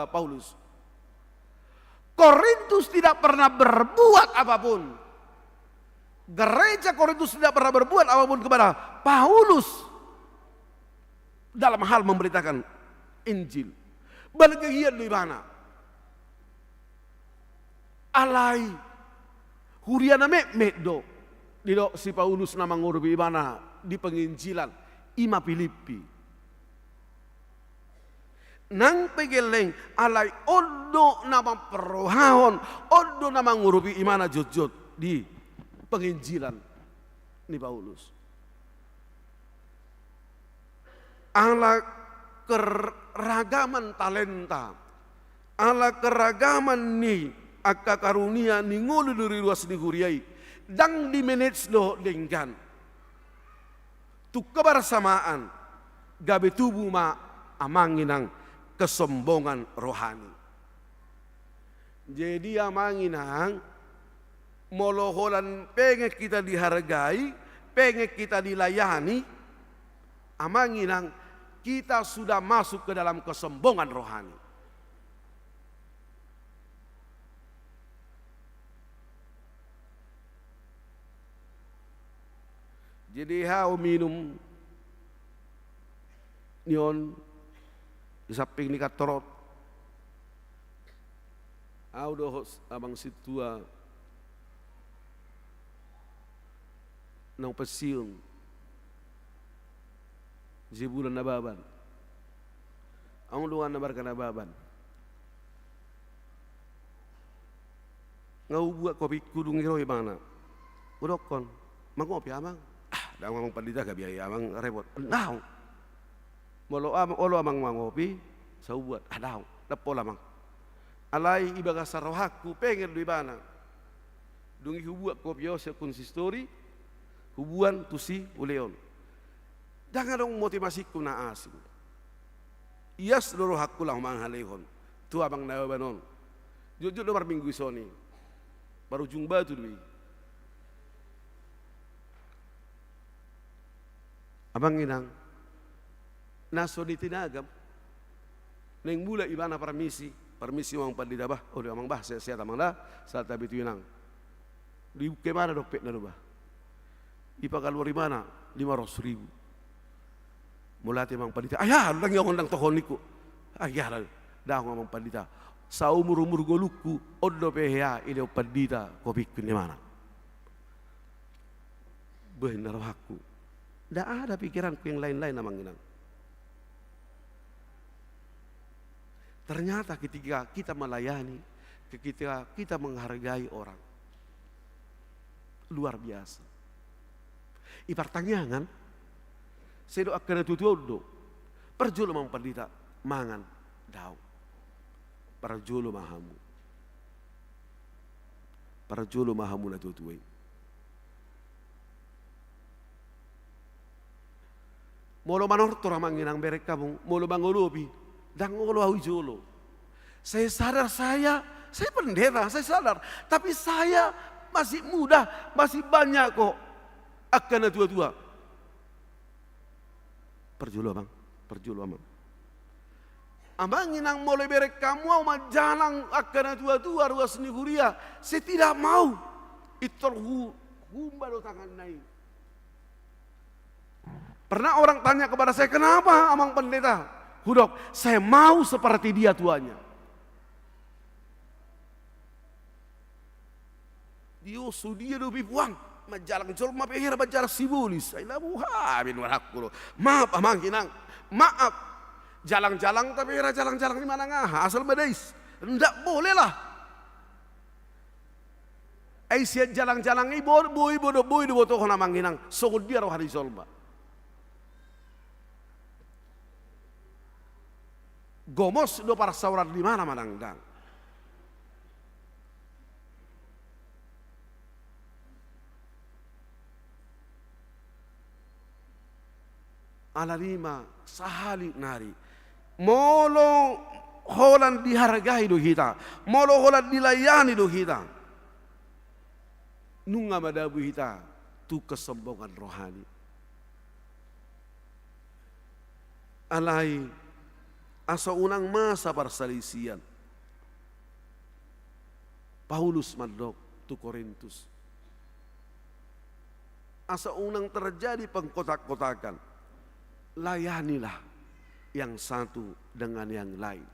Paulus. Korintus tidak pernah berbuat apapun. Gereja Korintus tidak pernah berbuat apapun kepada Paulus dalam hal memberitakan Injil. Balgegian di mana? Alai huriana meddo dilo si Paulus nama ngurubi mana di penginjilan ima Filipi. Nang pegeleng alai odo nama perohahon, odo nama ngurubi imana jojot di penginjilan ni Paulus. Ala keragaman talenta, ala keragaman ni akka karunia ni ngulu dari luas ni huriai, dang di manage lo dengan tu kebersamaan gabe tubuh ma amanginang kesombongan rohani. Jadi amanginang moloholan pengen kita dihargai, pengen kita dilayani, amanginang kita sudah masuk ke dalam kesombongan rohani. Jadi hau minum nyon di samping ni katorot. Hau dohos abang situa nang pesiung zibulan nababan. Ang luan nabar ka nababan. Ngau buat kopi kudung hiro mana? Udokon, mangopi amang. Dah amang pandita ka biaya amang repot. Now. Molo amang mangopi, sa buat. Daw, dapo lamang. Alai ibaga sa rohaku pengen di mana. Dungi hubuat kopi sa konsistori, hubuan tusi uleon. Jangan dong motivasiku na asing. Iyas loro hakku lang manghalehon. Tu abang nabanon. Jujur nomor minggu soni. Baru jumpa tu dui. Abang inang. Naso di tinagam. Neng mula ibana permisi. Permisi wang pandita bah. Oh dia amang bah. Saya tamang dah. Saat tabi tu inang. Di kemana dok pek na bah. Ipa keluar di mana? 500.000. Mulati mang pandita, ayah lang yung nang tohoniku, ayah lang, dah ngomong pandita, sa umur goluku, odo pehya ini pandita, kopi ni mana? Benar aku, dah ada pikiranku yang lain-lain namang inang. Ternyata ketika kita melayani, ketika kita menghargai orang, luar biasa. Ipartanyangan. Saya doakan itu tuh, perjulo mang pandita, mangan, daw, perjulo mahamu na tutuin. Molo manorto ramang inang berek kamu, molo mangolobi, dang ngolo awi jolo. Saya sadar saya pendeta, saya sadar, tapi saya masih muda, masih banyak kok akan tua-tua. Perjulo amang. Amang inang mulai berek kamu mau jalan akan tua-tua ruas ni huria. Saya tidak mau. Itu humbalo tangan naik. Pernah orang tanya kepada saya, kenapa amang pendeta? Hudok, saya mau seperti dia tuanya. Dia lebih puang. Majalang jol mapehir bajar sibulis ay labuha bin warakku. Maaf amang hinang. Maaf. Jalang-jalang tapi era jalang-jalang di mana ngah asal bedais. Enggak boleh lah. Aisyah jalang-jalang boy di boto kona manginang sogod dia roh hari solba. Gomos do para saurat di mana manangdang. Alalima sahali nari molo holan dihargai do kita, molo holan dilayani do kita. Nunga madabu kita tu kesombongan rohani. Alai asa unang masa perselisian. Paulus mandok tu Korintus. Asa unang terjadi pengkotak-kotakan. Layanilah yang satu dengan yang lain.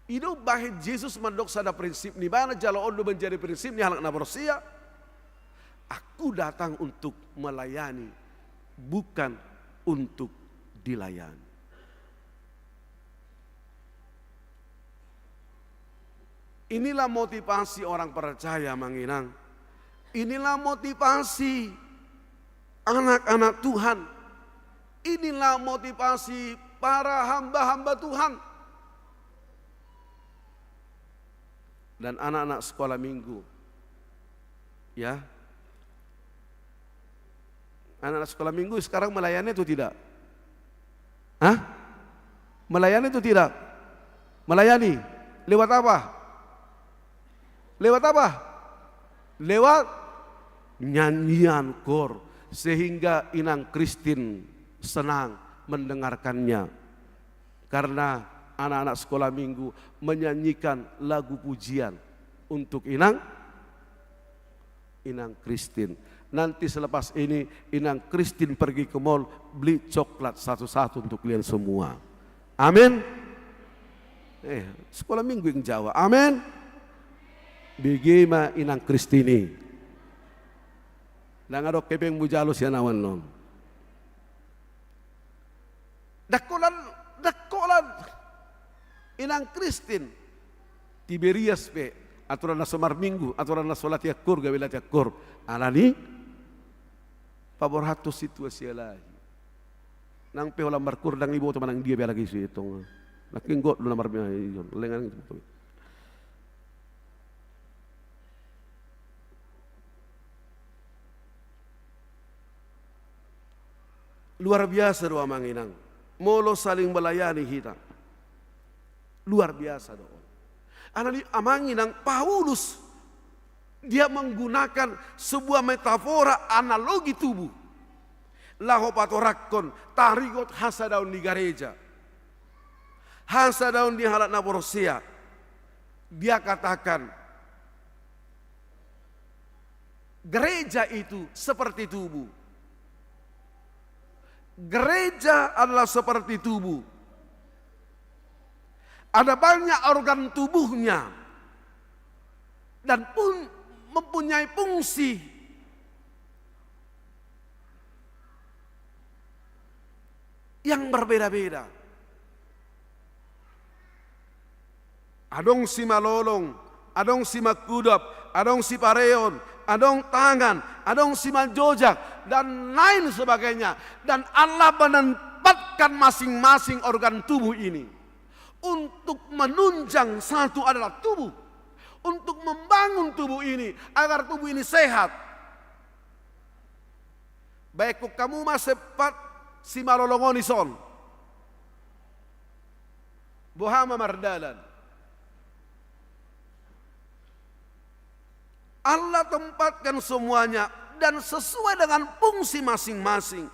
Itu bahid Yesus mandok sada prinsip ni mana jalo ondo menjadi prinsip ni halak na bersia. Aku datang untuk melayani, bukan untuk dilayani. Inilah motivasi orang percaya manginang. Inilah motivasi anak-anak Tuhan. Inilah motivasi para hamba-hamba Tuhan. Dan anak-anak sekolah minggu. Ya. Anak-anak sekolah minggu sekarang melayani itu tidak? Hah? Melayani itu tidak? Melayani. Lewat apa? Lewat apa? Lewat nyanyian kor. Sehingga inang Kristin senang mendengarkannya. Karena anak-anak sekolah minggu menyanyikan lagu pujian untuk inang Kristin. Nanti selepas ini inang Kristin pergi ke mall beli coklat satu-satu untuk kalian semua. Amin. Sekolah minggu yang Jawa. Amin. Bagaimana inang Kristini? Nang adok kepeng bujalo siya nawan non. Dakolan inang Kristin Tiberias pe aturan na somar minggu aturan na solat yakur gawilat yakur alani paborhato situasi lahi nang pe holam markur dang ibo to manang dia lagi su itong nakinggot do namar yon lengan itu. Luar biasa doa manginang. Molo saling melayani kita. Luar biasa doa. Anani amanginang Paulus dia menggunakan sebuah metafora analogi tubuh. Laho patorakon tarigot hasadaun di gereja. Hasadaun di halat naborosia. Dia katakan gereja itu seperti tubuh. Gereja adalah seperti tubuh. Ada banyak organ tubuhnya dan pun mempunyai fungsi. Yang berbeda-beda. Adong si malolong, adong si makudap, adong si pareon, adong tangan, adong si manjojak, dan lain sebagainya. Dan Allah menempatkan masing-masing organ tubuh ini. Untuk menunjang satu adalah tubuh. Untuk membangun tubuh ini, agar tubuh ini sehat. Baik kamu masepat si malolongonison. Bohama mardalan. Allah tempatkan semuanya dan sesuai dengan fungsi masing-masing.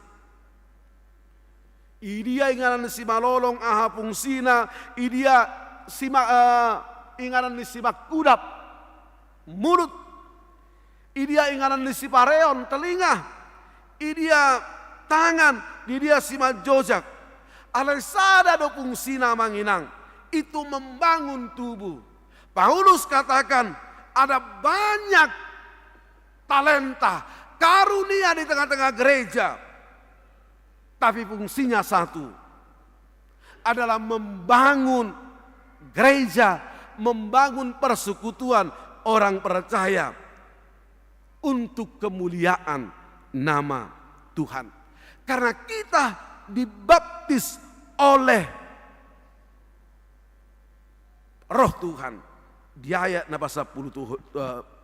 Idia inganan si malolong aha fungsina, idia inganan si makudap mulut, idia inganan si pareon telinga, idia tangan, idia si majojak. Alaisada do fungsina manginang itu membangun tubuh. Paulus katakan ada banyak talenta, karunia di tengah-tengah gereja. Tapi fungsinya satu, adalah membangun gereja, membangun persekutuan orang percaya untuk kemuliaan nama Tuhan. Karena kita dibaptis oleh Roh Tuhan. Di ayat napa 10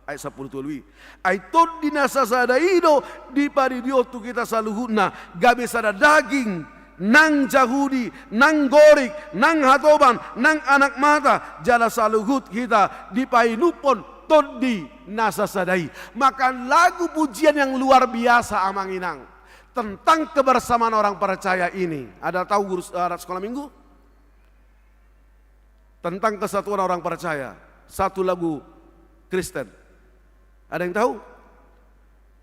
ayat 10 lui. Aiton dinasa sadaido di paridio tu kita saluhuna gabe sada daging nang Yahudi, nang gorik, nang hatoban, nang anak mata jala saluhut kita di painupon todi nasa sadai. Maka lagu pujian yang luar biasa amanginang tentang kebersamaan orang percaya ini. Ada tahu guru sekolah minggu? Tentang kesatuan orang percaya. Satu lagu Kristen. Ada yang tahu?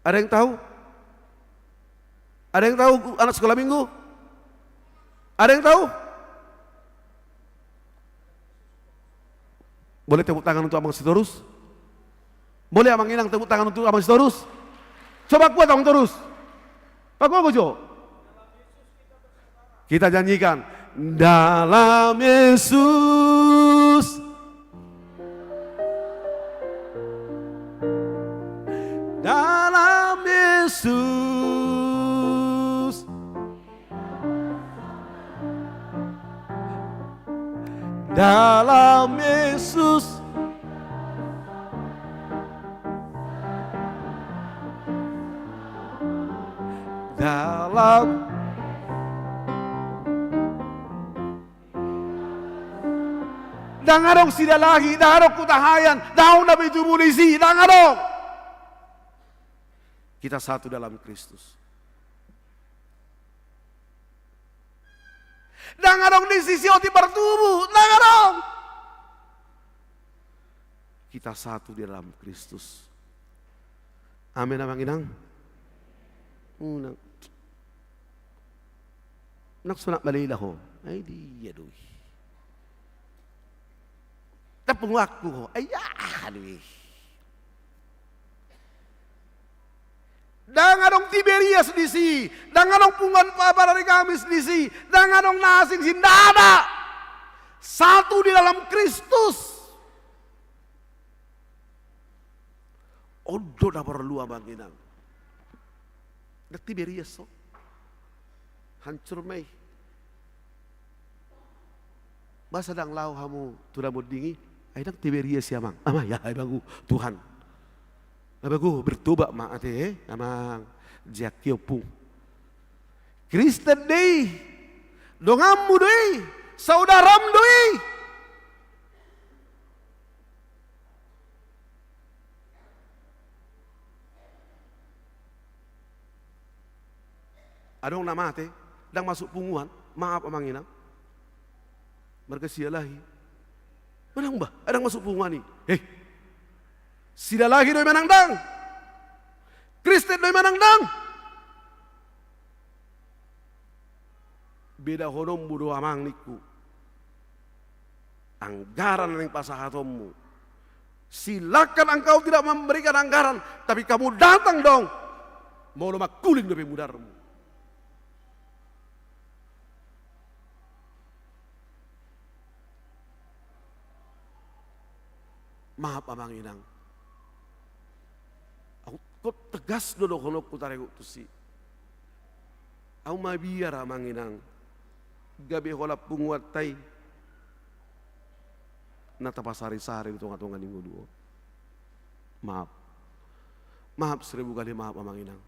Ada yang tahu? Ada yang tahu anak sekolah minggu? Ada yang tahu? Boleh tepuk tangan untuk Abang Sitorus? Boleh Abang Inang tepuk tangan untuk Abang Sitorus? Coba kuat Abang Sitorus. Pak Bojo. Kita janjikan dalam Yesus. Dalam Yesus. Dalam Yesus. Dalam dangarong sidalahi, dangarong kutahayan, daun na bijumulisi, dangarong. Kita satu dalam Kristus. Dangarong di sisi oti bertubuh, dangarong. Kita satu di dalam Kristus. Amin Abang Inang. Nak sunak balila ho. Ay di yadoy. Tapong waktu ho. Ay adoy. Danganong Tiberias disi, danganong pungan pa dari kami disi, danganong nasing sindada. Satu di dalam Kristus. Odo na perlu Abang Inang. Dak Tiberias so. Hancur may. Basa dang lau hamu tuda modingi, ay dak Tiberias ya Mang. Ama ya ay bagu Tuhan. Abagu bertobat mak ate amang jakio pung. Kristen dei, dongamu dei, saudaram dei. Adong nama ate, dang masuk punguan, maaf amang inang. Berkesialahi. Menang bah, adang masuk punguan ni. Sida lagi doi manangdang. Kristen doi manangdang. Beda hodom budo amang niku. Anggaran yang pasahatommu. Silakan engkau tidak memberikan anggaran, tapi kamu datang dong. Mau lemak kuling doi mudarmu. Maaf amang inang. Aku tegas dulu kalau ku tarik tusi. Aku mabiar amang inang. Gabi hola punguat tai. Nata pasari-sari tunga-tunga minggu dua. Maaf. Maaf 1000 kali maaf amang inang.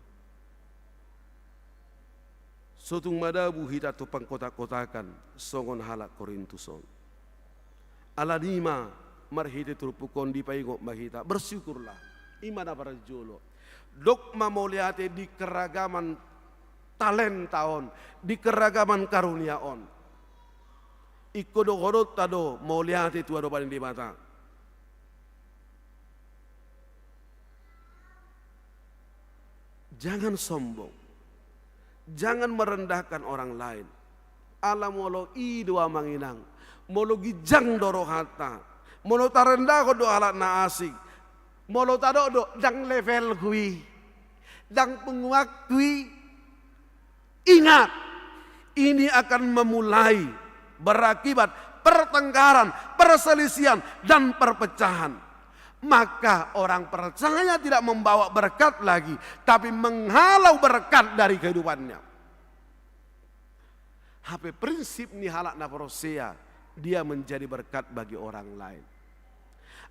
Sotung madabu hita tupang kota-kotakan songon halak Korintuson. Aladima marhite turpukon di paigok mahita. Bersyukurlah. Imana para jolo. Dok mamoliate di keragaman talentaon, di keragaman karuniaon. Ikodo-kodot tado moliate tu ado paling di mata. Jangan sombong. Jangan merendahkan orang lain. Ala molo idua manginang. Molo gijang doro hata. Molo tarendah kodo alat na asik. Molo tado do dang level kui, dang penguak kui. Ingat, ini akan memulai berakibat pertengkaran, perselisihan, dan perpecahan. Maka orang percaya tidak membawa berkat lagi, tapi menghalau berkat dari kehidupannya. HP prinsip ni halak na prosea, dia menjadi berkat bagi orang lain.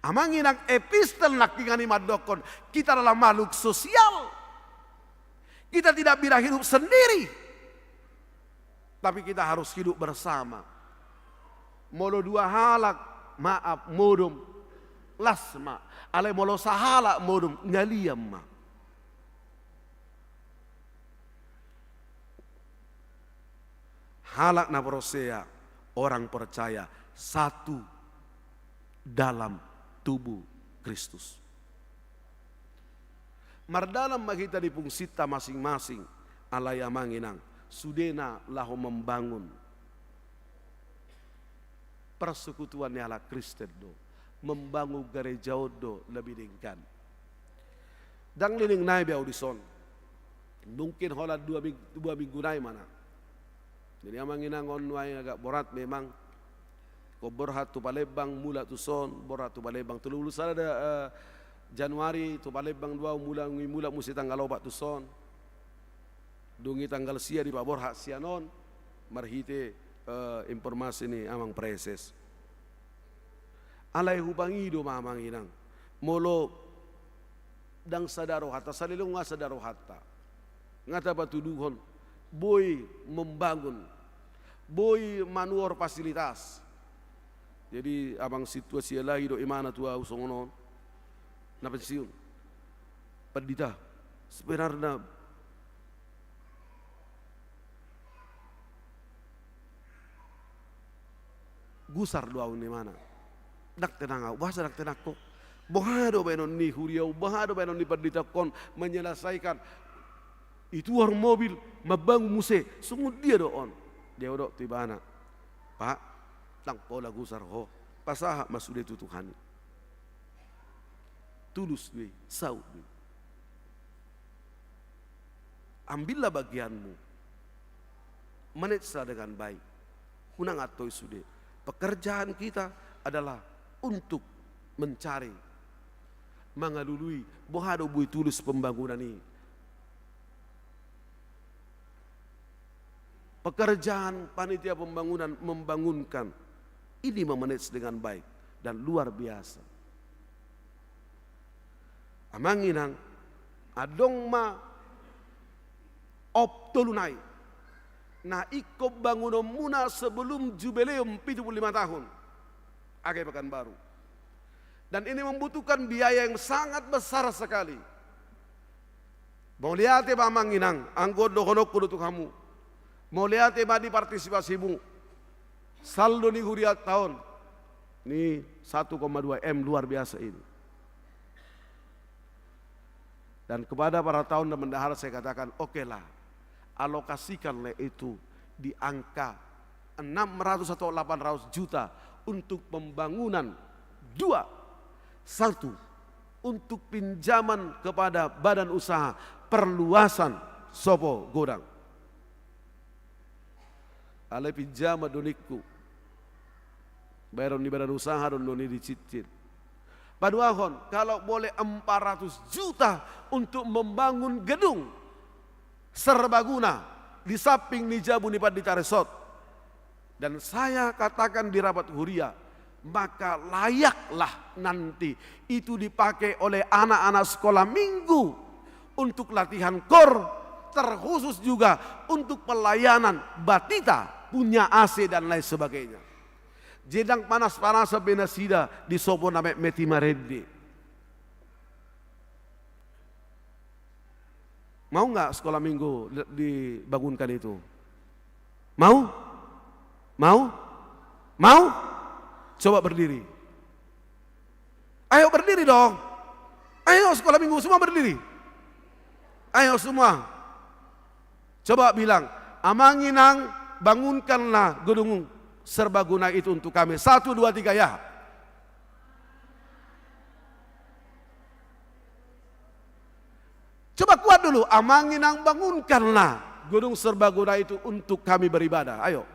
Amanginang epistel nakingani madokon, kita adalah makhluk sosial. Kita tidak bisa hidup sendiri, tapi kita harus hidup bersama. Molo dua halak, maaf, modum, lasma. Ale molo sahalak, modum, ngaliam ma. Halak na prosea, orang percaya satu dalam tubuh Kristus. Mardalam magita di pungsita masing-masing alaya manginang sudena lahu membangun persekutuan ala Kristen do, membangun gereja do lebih dingkan. Dan lining naik be audison, mungkin hola dua minggu naik mana. Jadi amanginang onway agak berat memang. Ko berhat tu Palembang mula tu son, berat tu Palembang tu lulus ada Januari tu Palembang 2 mula musi tanggal 4 tu son. Dungi tanggal sia di Pak Borhat sianon marhite informasi ni amang preses. Alai hubangi do mamang inang. Molo dang sadaro hatta salilung nga sadaro hatta. Ngata batuduhon boy membangun, boy manuor fasilitas. Jadi abang situasi lagi do imana tua usongonon. Napa siun? Pendita sebenarnya gusar doa ni mana? Dak tenang, bahasa dak tenang kok. Bohado benon ni huriau, bohado benon ni pendita kon menyelesaikan itu orang mobil mabangun muse, semua dia doon. Dia do tibana. Pak, tang pola gusar ho, pasaha masude tu Tuhan. Tulus deh, saud deh. Ambillah bagianmu, menetsa dengan baik. Hunang atoi sude. Pekerjaan kita adalah untuk mencari, mengalului, bohado bui tulus pembangunan ini. Pekerjaan panitia pembangunan membangunkan ini memanage dengan baik dan luar biasa. Amanginang adong ma optolunai na ikop bangunan muna sebelum jubileum 75 tahun agai Pekanbaru. Dan ini membutuhkan biaya yang sangat besar sekali. Mau lihat ba manginang anggot dokonok kudu kamu. Mau lihat ba di partisipasimu. Saldo ni huriat tahun. Ini 1,2 M luar biasa ini. Dan kepada para tahun dan bendahara saya katakan, oke lah, alokasikanlah itu di angka 600 atau 800 juta untuk pembangunan 2. 1. Untuk pinjaman kepada badan usaha perluasan sopo godang. Ale pinjama donikku. Bayaron di badan usaha don doni dicicil. Paduahon, kalau boleh 400 juta untuk membangun gedung serbaguna di samping Nijabu Nipadita Resort. Dan saya katakan di rapat huria, maka layaklah nanti itu dipakai oleh anak-anak sekolah minggu untuk latihan kor, terkhusus juga untuk pelayanan batita, punya AC dan lain sebagainya. Jedang panas-panas benasida di sopo namek Meti Maredi. Mau nggak sekolah minggu dibangunkan itu? Mau? Mau? Mau? Coba berdiri. Ayo berdiri dong. Ayo sekolah minggu semua berdiri. Ayo semua. Coba bilang, Amanginang bangunkanlah gedung serbaguna itu untuk kami. 1, 2, 3 ya. Coba kuat dulu. Amanginang bangunkanlah gedung serbaguna itu untuk kami beribadah. Ayo.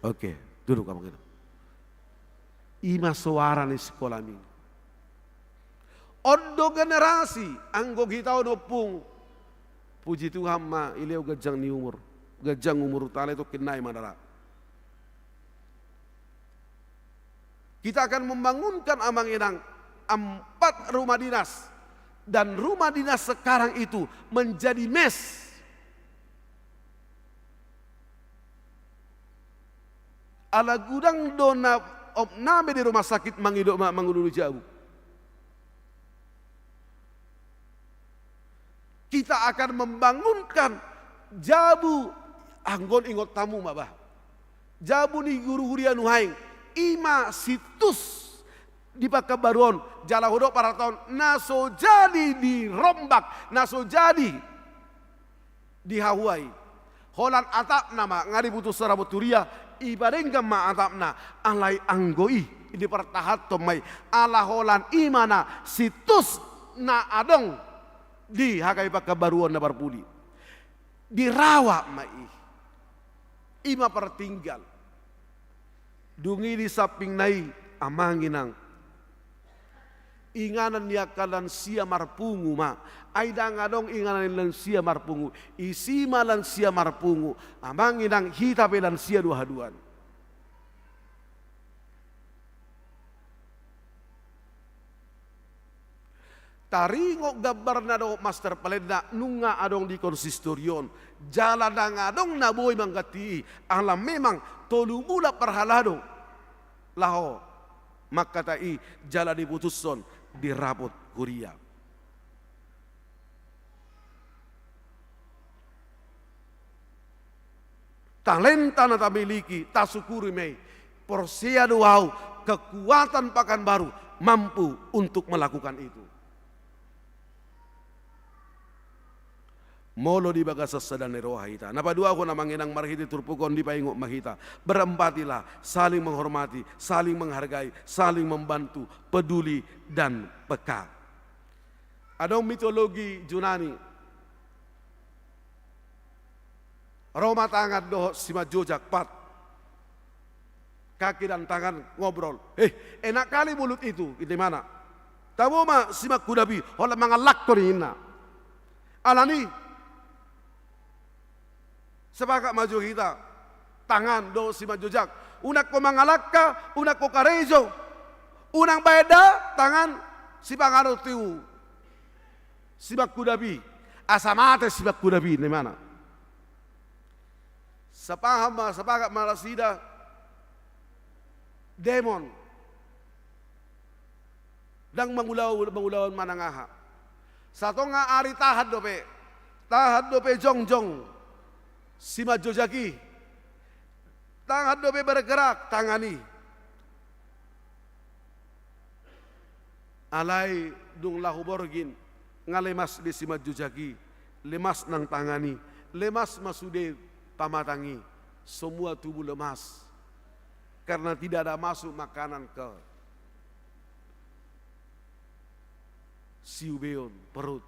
Oke, duduk kamu gitu. Ima suara di sekolah ini. Odo generasi anggo kita odopung. Puji Tuhan ma ileu gajang ni umur. Gajang umur tala itu kenai madara. Kita akan membangunkan amang inang 4 rumah dinas. Dan rumah dinas sekarang itu menjadi mes. Ala gudang dona opname di rumah sakit mangidok mangudulu jauh. Kita akan membangunkan jabu anggon ingot tamu mabah. Jabu ni guru huria nuhaing ima situs di Pakabaruan jala hodok para tahun naso jadi dirombak, naso jadi di Hawaii. Holan atap nama ngari butuh serabut turia ibarenggam ma atapna alai anggoi di pertahat tomai ala holan imana situs na adong di hakai Pakabaruan na barpuli dirawat mai ima pertinggal dungi di samping nai amanginang inganan niya kalan siya marpungu ma aida ngadong inganan lan siya marpungu isi malan siya marpungu amanginang hitape lan siya duhaduan taringo gabar na do master palenda nunga adong di konsistorion jala na ngadong naboy manggati alam memang tolumula perhalado laho makatai jala diputuson dirabot kuria. Talenta na tamiliki tasukuri mei porsia doau kekuatan pakan baru mampu untuk melakukan itu. Molo di bagasa sedane roha ita. Napa dua ako na manginang marhiti turpukon di paingok mahita. Berempatilah, saling menghormati, saling menghargai, saling membantu, peduli dan peka. Ada mitologi Yunani. Roma tangan doh sima jojak pat. Kaki dan tangan ngobrol. Enak kali mulut itu. Di mana? Tahu ma sima kudabi. Hola mangalak to ina. Alani. Sepakat maju kita tangan do si majojak unak ko mangalaka unak ko karejo unang beda tangan si pangaro tiu si bakudabi asamate si bakudabi di mana sepakat malasida demon dang mangulawan manangaha sato nga ari tahad dope jongjong si majojaki tangan dobe bergerak tangani alai dung lahu borgin ngalemas di si majojaki lemas nang tangani lemas masude pamatangi semua tubuh lemas karena tidak ada masuk makanan ke siubeon perut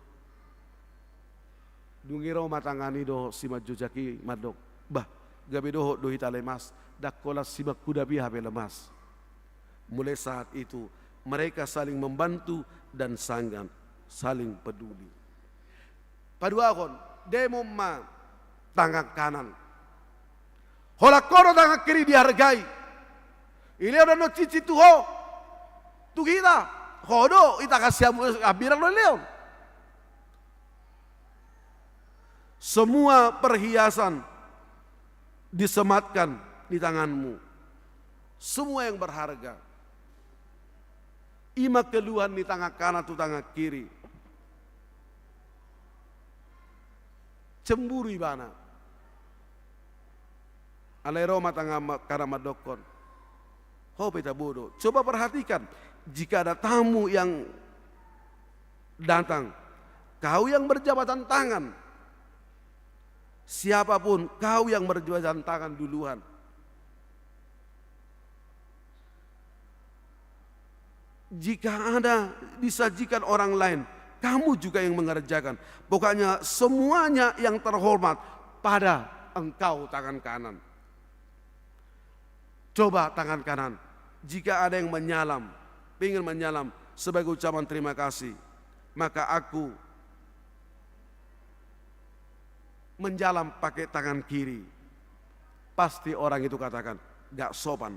dungiro matangani do sima jojaki madok bah gabe doho do hita lemas dakola sima kudabi habe lemas mulai saat itu mereka saling membantu dan saling peduli paduakon demo ma tangan kanan holakoro tangan kiri dihargai ini udah no cici tuho tu kita hodo ita kasih abirang lo leon. Semua perhiasan disematkan di tanganmu. Semua yang berharga. Ima keluhan di tangan kanan atau tangan kiri. Cemburu ibana. Alero matanga karamadokon. Ho peta bodoh. Coba perhatikan. Jika ada tamu yang datang. Kau yang berjabatan tangan. Siapapun kau yang berjabatan tangan duluan. Jika ada disajikan orang lain, kamu juga yang mengerjakan. Pokoknya semuanya yang terhormat pada engkau tangan kanan. Coba tangan kanan. Jika ada yang menyalam, ingin menyalam sebagai ucapan terima kasih, maka aku menjalam pakai tangan kiri. Pasti orang itu katakan, gak sopan.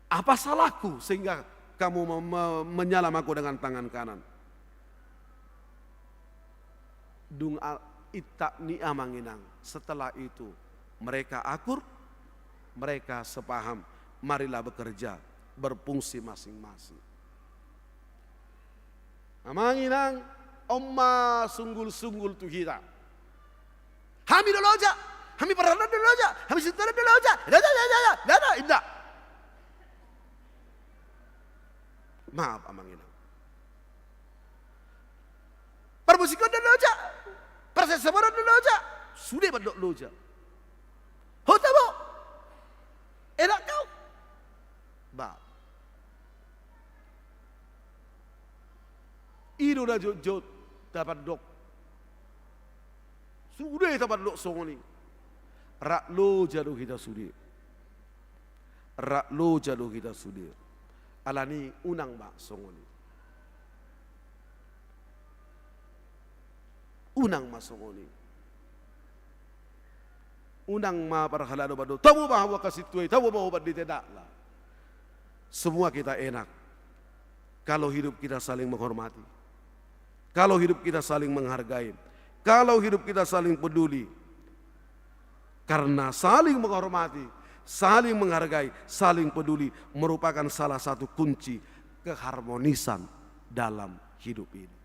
Apa salahku sehingga kamu menyalam aku dengan tangan kanan? Dung itak ni amanginang. Setelah itu mereka akur, mereka sepaham. Marilah bekerja, berfungsi masing-masing. Amanginang, omma sunggul-sunggul tu kita. Kami dulu aja, kami pernah dulu aja, kami setelah dulu aja. Tidak. Maaf amanginang. Permusikan dulu aja, persesabaran dulu aja. Sudah berdok dulu aja. Hotabo, enak kau. Ba. Ido dah jod dapat dok. Sudah dapat dok songoni. Rak lo jadu kita sudah. Rak lo jadu kita sudah. Alani unang ba songoni. Unang ma songoni. Unang ma parhalado bado. Tahu bahwa kasih tuai, tahu bahwa tidak lah. Semua kita enak kalau hidup kita saling menghormati, kalau hidup kita saling menghargai, kalau hidup kita saling peduli. Karena saling menghormati, saling menghargai, saling peduli merupakan salah satu kunci keharmonisan dalam hidup ini.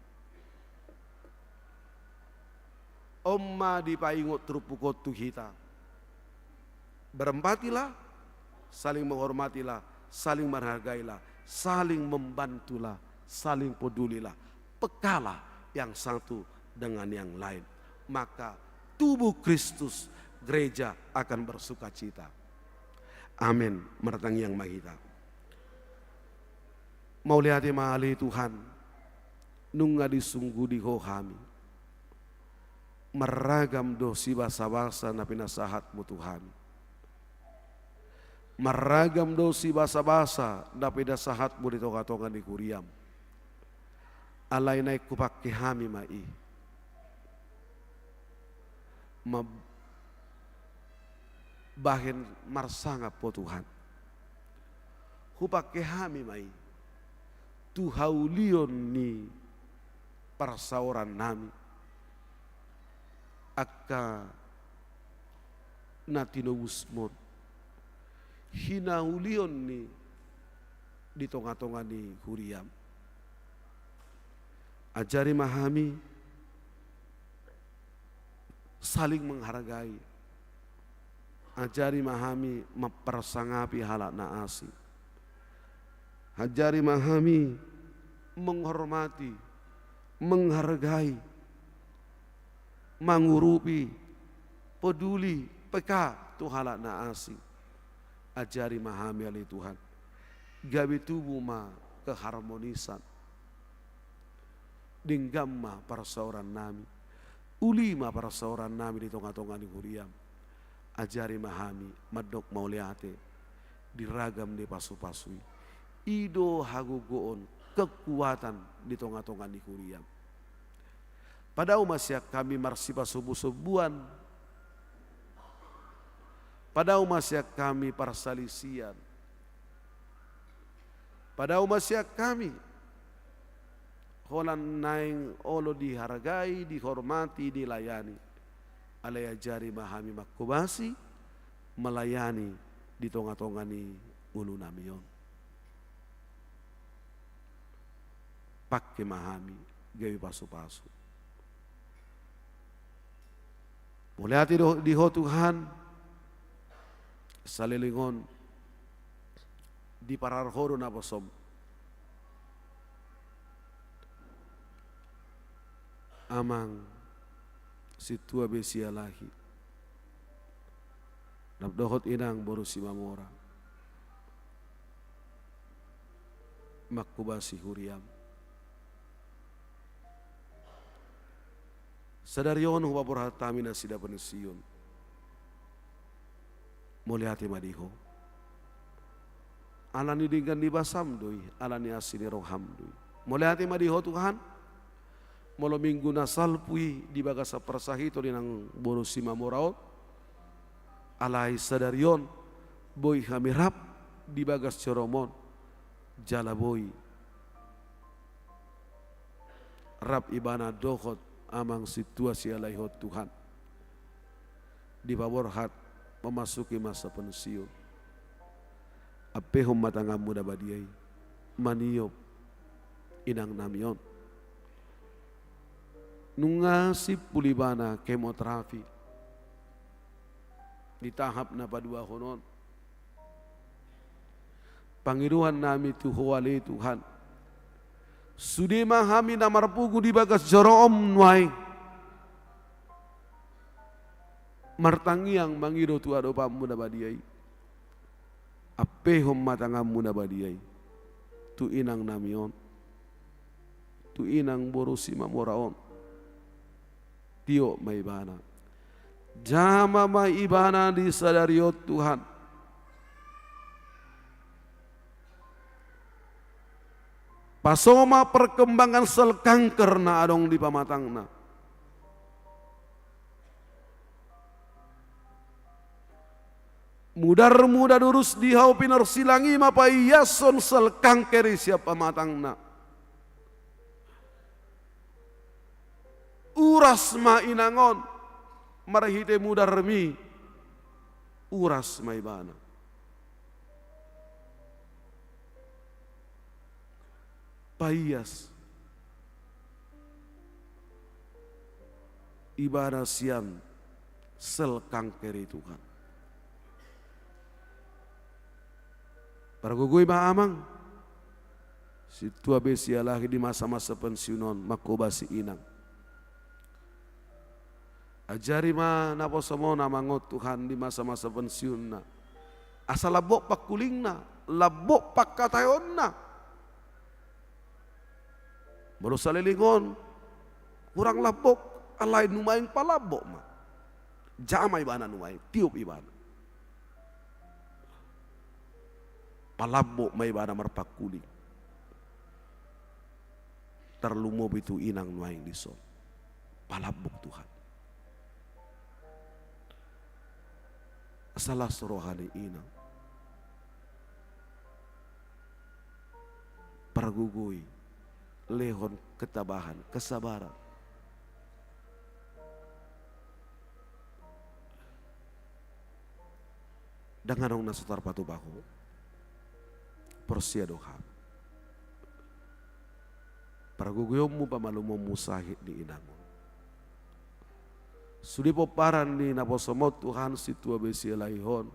Omma di paingot terupukot tu kita. Berempatilah, saling menghormatilah, saling menghargailah, saling membantulah, saling pedulilah. Pekalah yang satu dengan yang lain. Maka tubuh Kristus, gereja akan bersuka cita. Amin. Meratang yang mahita. Mau lihat mahali Tuhan. Nunga disunggu di hohami. Meragam dosi basa-basa na pinasahatmu Tuhan. Meragam dosi basa-basa na pinasahatmu di tonga-tonga di kuriam. Alay naik kupake hami mai. Bahin marsanga po Tuhan. Kupake hami mai. Tuhaulion ni persauran nami. Akka natino wusmod hinaulion ni di tonga-tonga ni huriam. Ajari mahami saling menghargai. Ajari mahami mempersangapi halak naasi. Ajari mahami menghormati, menghargai, mengurupi, peduli, peka tu halak naasi. Ajari mahami alih Tuhan. Gabi tubuh ma keharmonisan. Dinggama persauran nami. Ulima persauran nami di tonga-tonga di kuriam. Ajari mahami madok mauliate. Diragam di pasu-pasui. Ido hagugoon kekuatan di tonga-tonga di kuriam. Pada umasyak kami marsipa subuh-subuhan. Pada umasyak kami parsalisian. Pada umasyak kami holan naing olo dihargai, dihormati, dilayani. Alaya jari mahami makubasi, melayani di tonga-tonga ni ulu namion. Pakai mahami, gawi pasu-pasu. Mulai hati di ho Tuhan, salilingon di pararhoro na bosom. Amang si tua besia lahi. Nabdohot inang boru si mamora. Makubasi huriam. Sadarion huwa borhatami na sida penisiun. Mulyati madiho. Alani dengan dibasam doi, alani asini roham doi. Mulyati madiho Tuhan. Molo minggu nasal pui di bagasa persahito di nang borusi mamoraot. Alai sadarion boy hamirap di bagas coromon jala boy. Rab ibana dohot amang situasi alaihot Tuhan. Di bawor hat memasuki masa pensiun. Apehom matangam muda badiai maniop inang namion. Nungasi pulibana kemoterapi di tahap na padua honon. Pangiruan nami tuhuali Tuhan. Sudi mahami na marpugu di bagas jorom nuai. Martangiang mangiru tu adopa muda badiai. Apehom matangam muda badiai. Tu inang namion. Tu inang borusi mamoraon. Tio maibana. Jama maibana disadariot Tuhan. Pasoma perkembangan sel kanker na adong di pamatangna. Mudar-mudar durus dihau pinar silangi mapa iason sel kanker siap pamatangna. Uras ma inangon marahite mudarmi uras ma ibana. Paias ibana sian sel kanker Tuhan. Para gugui ma amang si tua besia lagi di masa-masa pensiunon makobasi inang. Ajari ma napo semua namangot Tuhan di masa-masa pensiun na. Asal labok pak kuling na, labok pak katayon na. Baru salilingon, kurang labok, alay numaing palabok ma. Jama ibana numaing, tiup ibana. Palabok ma ibana marpak kuling. Terlumob itu inang numaing dison. Palabok Tuhan. Salah rohani inang pergugui lehon ketabahan kesabaran dengan orang nasotar patu bahu persia doha perguguymu pamalumu musahid di inang. Sudi poparan ni naposomot Tuhan si tua besi laihon.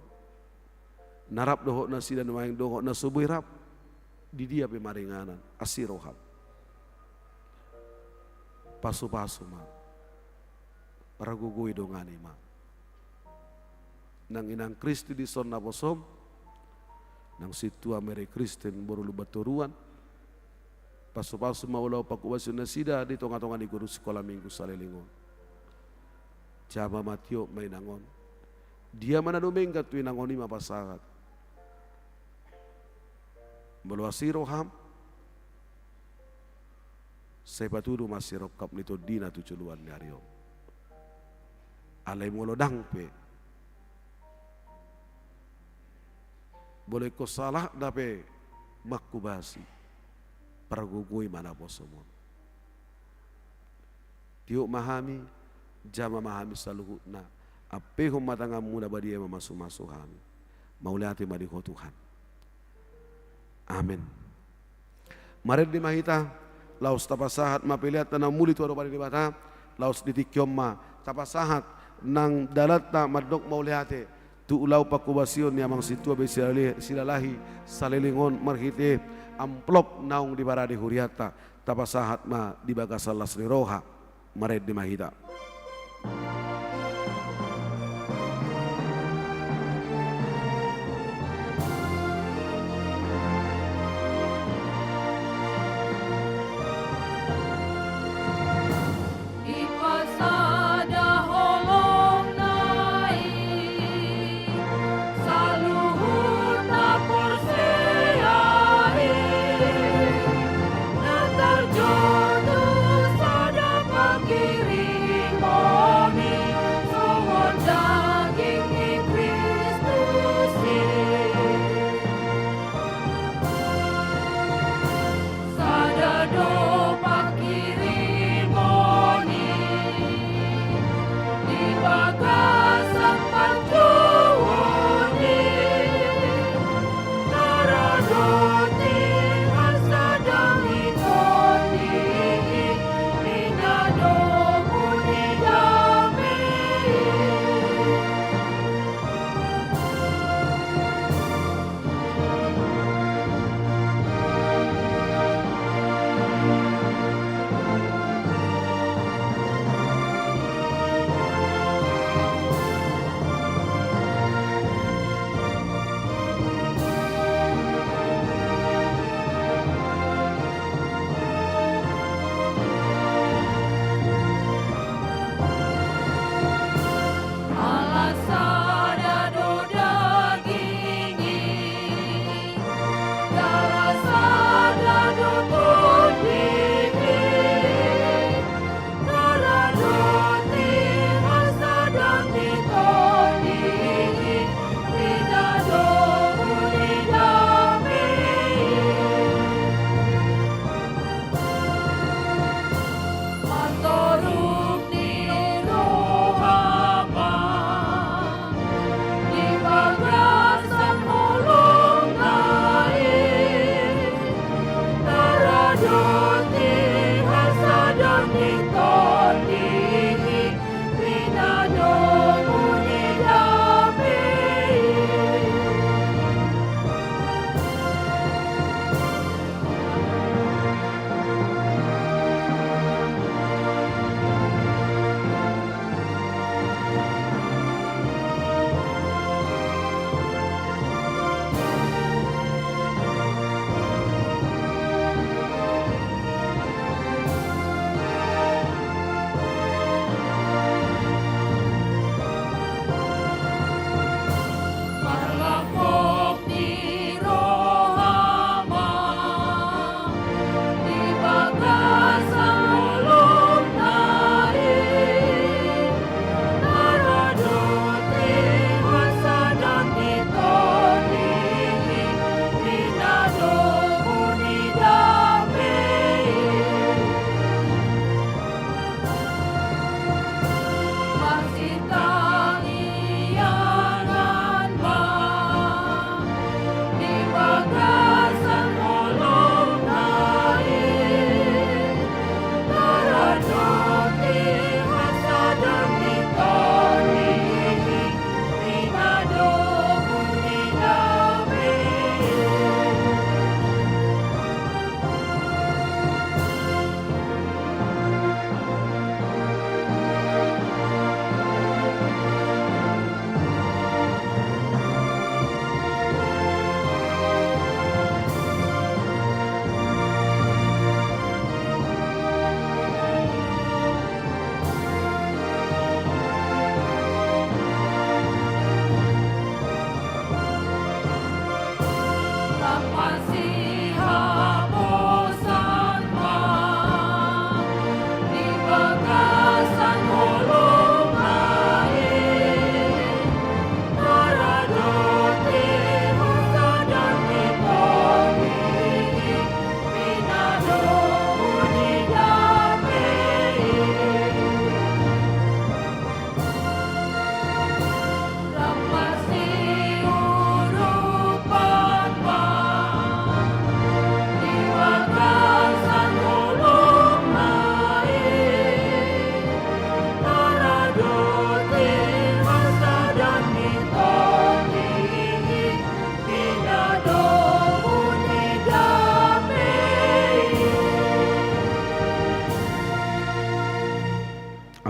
Narap dohok na sidan maing dohok na subuh rap. Di dia pemaringanan asiroham. Pasu-pasu ma. Para gugui dongani ma. Nang inang Kristi di son naposom. Nang si tua mere Kristen borulu baturuan. Pasu-pasu ma ulau pakuwasun na sida di tonga-tonga di guru sekolah minggu salilingon. Jama matio mainangon. Dia mana domengkat tu inangoni ma pasangat. Meluasi roham. Sepaturu masih rokap nito dina tu culuan nyariom. Alai molo dangpe. Boleh ko salah dape makubasi. Pergugui mana posomon. Tiuk mahami. Jama mahami saluhutna apehom matangam muda badia mamasu-masu kami mauliati madiho Tuhan. Amin. Maret di mahita laus tapasahat mapiliat tanam muli tu pada di bata laus ditikyom ma tapasahat nang dalata madok mauliati tu ulau pakubasion yang mang situa silalahi salilingon marhite amplop naung di baradi huriata tapasahat ma di bagasalas ni roha maret di mahita.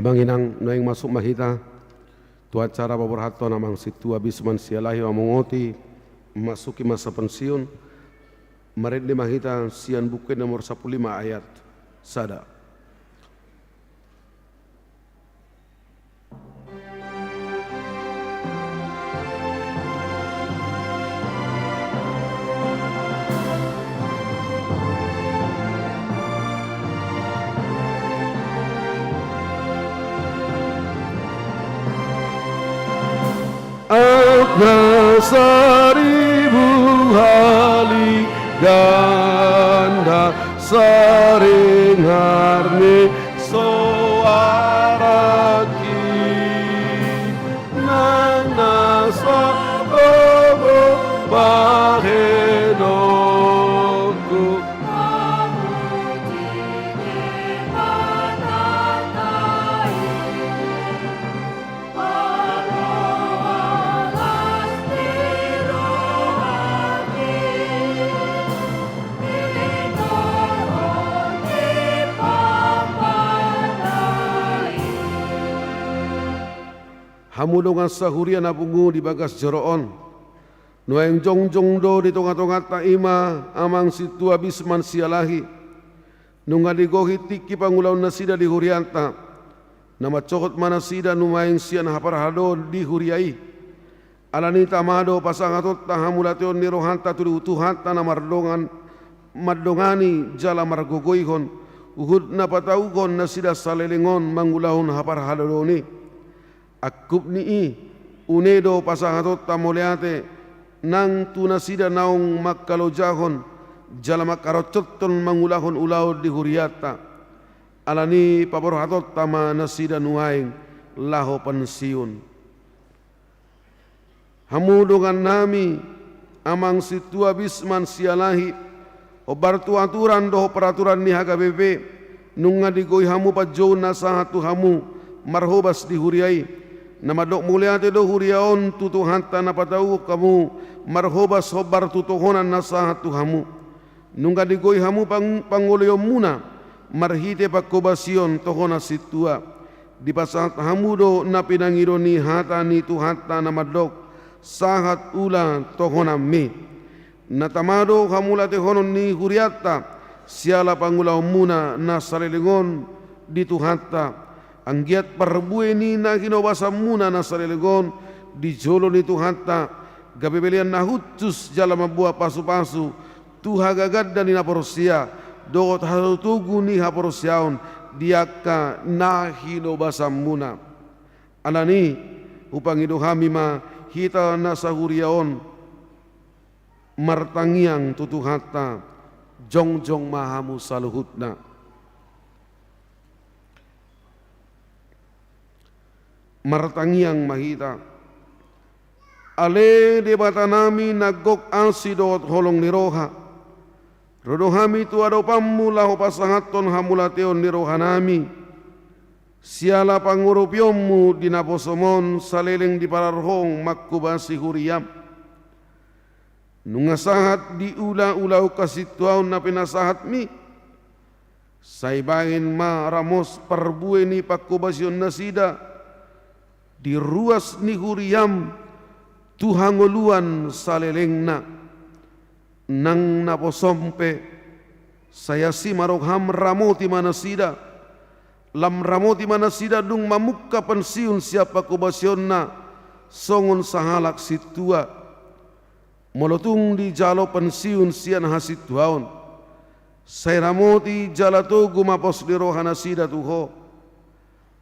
Abanginang noeng masuk mahita tu acara baberhato namang situ abisman sialahi amongoti masuki masa pensiun maret di mahita sian buku nomor 15 ayat sada. Agna seribu kali ganda sering harni soaraki nana sabogo bahenoku hamudongan sahurian apungu di bagas jeroon nueng jongjong do di tongat-tongat taima amang situ abisman sialahi nunga digohi tiki pangulaun nasida di hurianta nama cokot manasida numaing sian haparhado di huriai alani tamado pasangatot tahamulateo nirohanta tuli utuhanta na mardongani jala margogoihon uhud na pataugon nasida salelengon mangulahun haparhado ni akub ni unedo pasangatot tamoleate nang tunasida naong makkalojahon jala makarocoton mangulahon ulaud di huriata alani paborhatot tama nasida nuaing laho pensiun hamudongan nami amang situ abisman sialahi obartu aturan doho peraturan ni HKBP nunga digoi hamu pajo nasahatu hamu marhobas di huriai nama dok mulia te do huriaon tutu hanta na patau kamu marhobas hobar tutuhonan nasahat tu hamu nungga digoi hamu pangoleo muna marhite pakobasion tohona situa di pasat hamu do na pinangironi hata ni tu hanta nama dok sahat ula tohona me na tamado hamula te honon ni huriata siala pangulao muna na salelengon di tu hanta anggiat parbue ni na kinobasa muna na salelegon di jolo ni tuhanta gabebelian na hutus jala mabua pasu-pasu tuha gagadda ni naporosia dogot hatutugu ni haporosiaon diaka na hinobasa muna alani upang idohami ma hita na sahuriaon martangiang tutuhata jongjong mahamu saluhutna martangiang mahita ale debata nami nagok ansidot holong niroha rodohami tu ado pammula ho pasangaton hamulateon niroha nami siala pangurupiommu dinaposomon saleleng di pararhong makkubasi huriam nungasahat di ula-ulau kasituaon na pinasahat mi saibangin ma ramos parbue ni pakkubasion nasida di ruas ni huriam tuhangoluan salelengna nang naposompe saya si marogham ramoti manasida lam ramoti manasida dung mamukka pensiun siapa kubasionna songon sahalak situa molotung di jalo pensiun sian hasituaon saya ramoti jalato gumapos di rohana sida tuho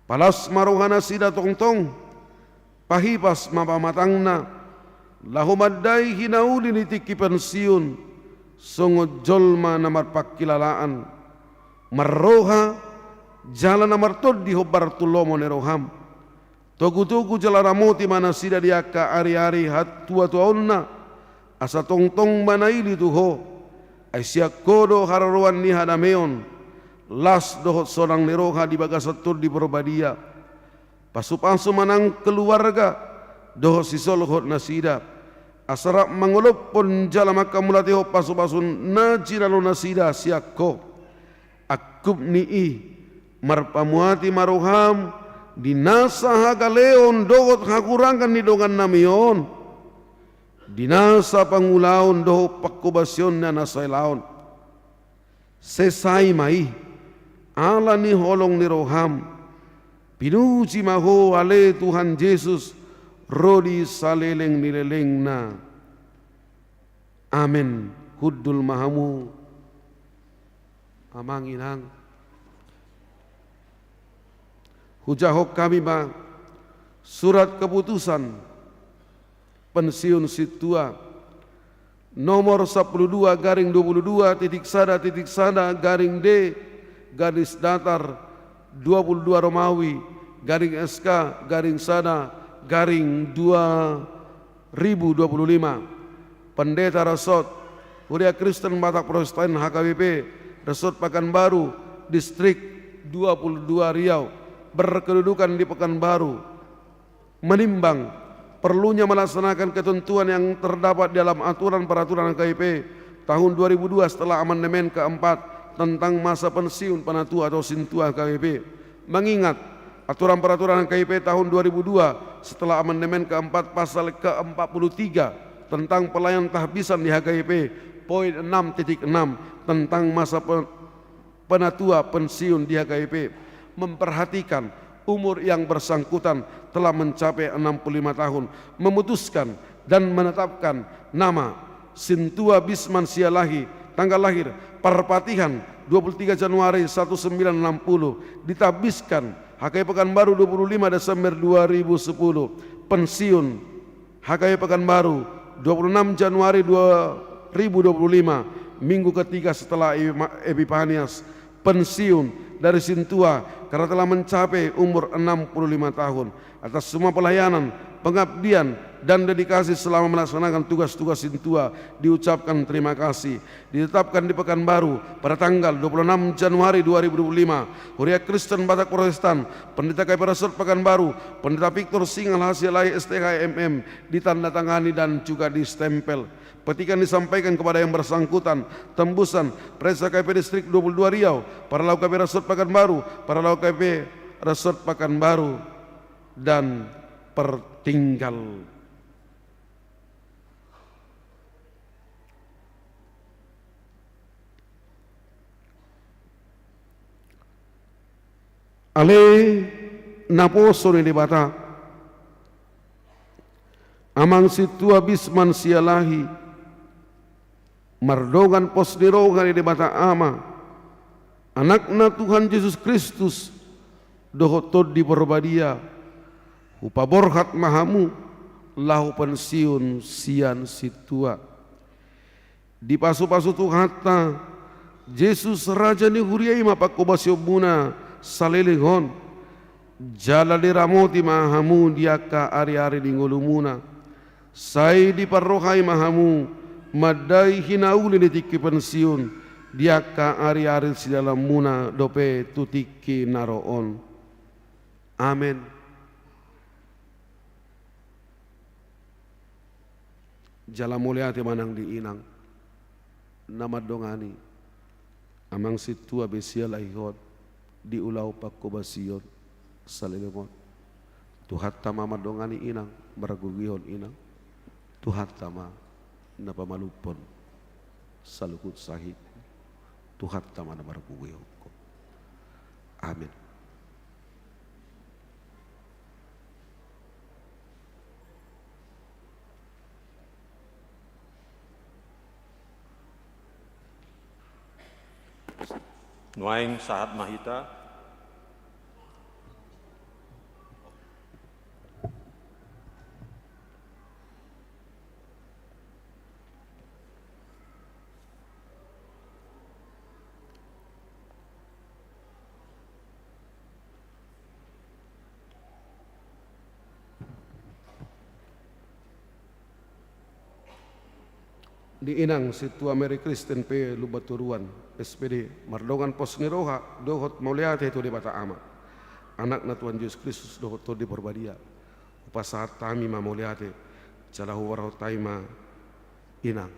palas marohana sida tongtong pahipas mapamatangna lahumaddai hinauli nitiki pensiun songo jolma namar pakilalaan marroha jala namar tod di hobar tulomo neroham togu-togu jala ramoti mana sida diaka ari-ari hatua tuaonna asa tongtong manaili tuho aisya kodo hararuan ni hadameon las dohot sonang neroha di bagasatur di Purbadia pasu-pasu manang keluarga doho sisolhot nasida asara mangolopon jala makamulateho pasu-pasun najiralo nasida siakko akub ni'i marpamuati maroham dinasa hagaleon dohot hakurangan ni dongan namion, dinasa pangulaon doho pakubasyon na nasay laon. Sesai mai ala ni holong ni roham, pinuji maho ale Tuhan Yesus rodi saleleng nileleng na. Amin. Hudul mahamu amang inang hujahok kami ba surat keputusan pensiun situa nomor 12/22/1 D garis datar 22 Romawi garing SK garing sana garing 2025 Pendeta Resort Huria Kristen Batak Protestan HKBP Resort Pekanbaru Distrik 22 Riau berkedudukan di Pekanbaru menimbang perlunya melaksanakan ketentuan yang terdapat dalam aturan peraturan HKBP tahun 2002 setelah amandemen keempat tentang masa pensiun penatua atau sintua HKBP, mengingat aturan peraturan HKBP tahun 2002 setelah amandemen keempat pasal ke-43 tentang pelayanan tahbisan di HKBP poin 6.6 tentang masa penatua pensiun di HKBP memperhatikan umur yang bersangkutan telah mencapai 65 tahun, memutuskan dan menetapkan nama Sintua Bisman Sialahi, tanggal lahir Parpatihan 23 Januari 1960, ditabiskan HKBP Pekanbaru 25 Desember 2010, pensiun HKBP Pekanbaru 26 Januari 2025, minggu ketiga setelah Epifanias, pensiun dari Sintua karena telah mencapai umur 65 tahun. Atas semua pelayanan, pengabdian, dan dedikasi selama melaksanakan tugas-tugas Sintua diucapkan terima kasih. Ditetapkan di Pekanbaru pada tanggal 26 Januari 2025, Huria Kristen Batak Protestan Pendeta KP Resort Pekanbaru Pendeta Victor Singal Hasialai STHMM ditandatangani dan juga distempel. Petikan disampaikan kepada yang bersangkutan, tembusan Presa KP Distrik 22 Riau, para lauk KP Resort Pekanbaru, para lauk KP Resort Pekanbaru, dan pertinggal. Ale naposo ni dibata amang Sintua Bisman Sialahi mardogan posdirogan ni dibata ama anakna Tuhan Yesus Kristus dohotod di Borbadia upaborhat mahamu lahu pensiun sian situa di pasu-pasu tuhata Yesus Raja ni huriai mapakobasyo buna salilihon jala diramoti mahamu diaka ari-ari di ngolumuna sai di parrohai mahamu madai hinauli ditiki pensiun diaka ari-ari si dalam muna dope tutiki naroon. Amin. Jala mulia ti manang di inang nama dongani amang Sintua besia lahihot di ulau pakobasyon salilingon tuhat tama madongani inang maragugihon inang tuhat tama na pamalupon salukut sahih tuhat tama na maragugihon ko. Amin. Nuaing sahat mahita di inang Sintua Mary Kristen P. Lubaturuan SPD mardongan pos ngiroha dohot mauliate itu di bata ama anak na Tuhan Yesus Kristus dohot to di Borbadia upasahat tami ma mauliate calahu warau taima inang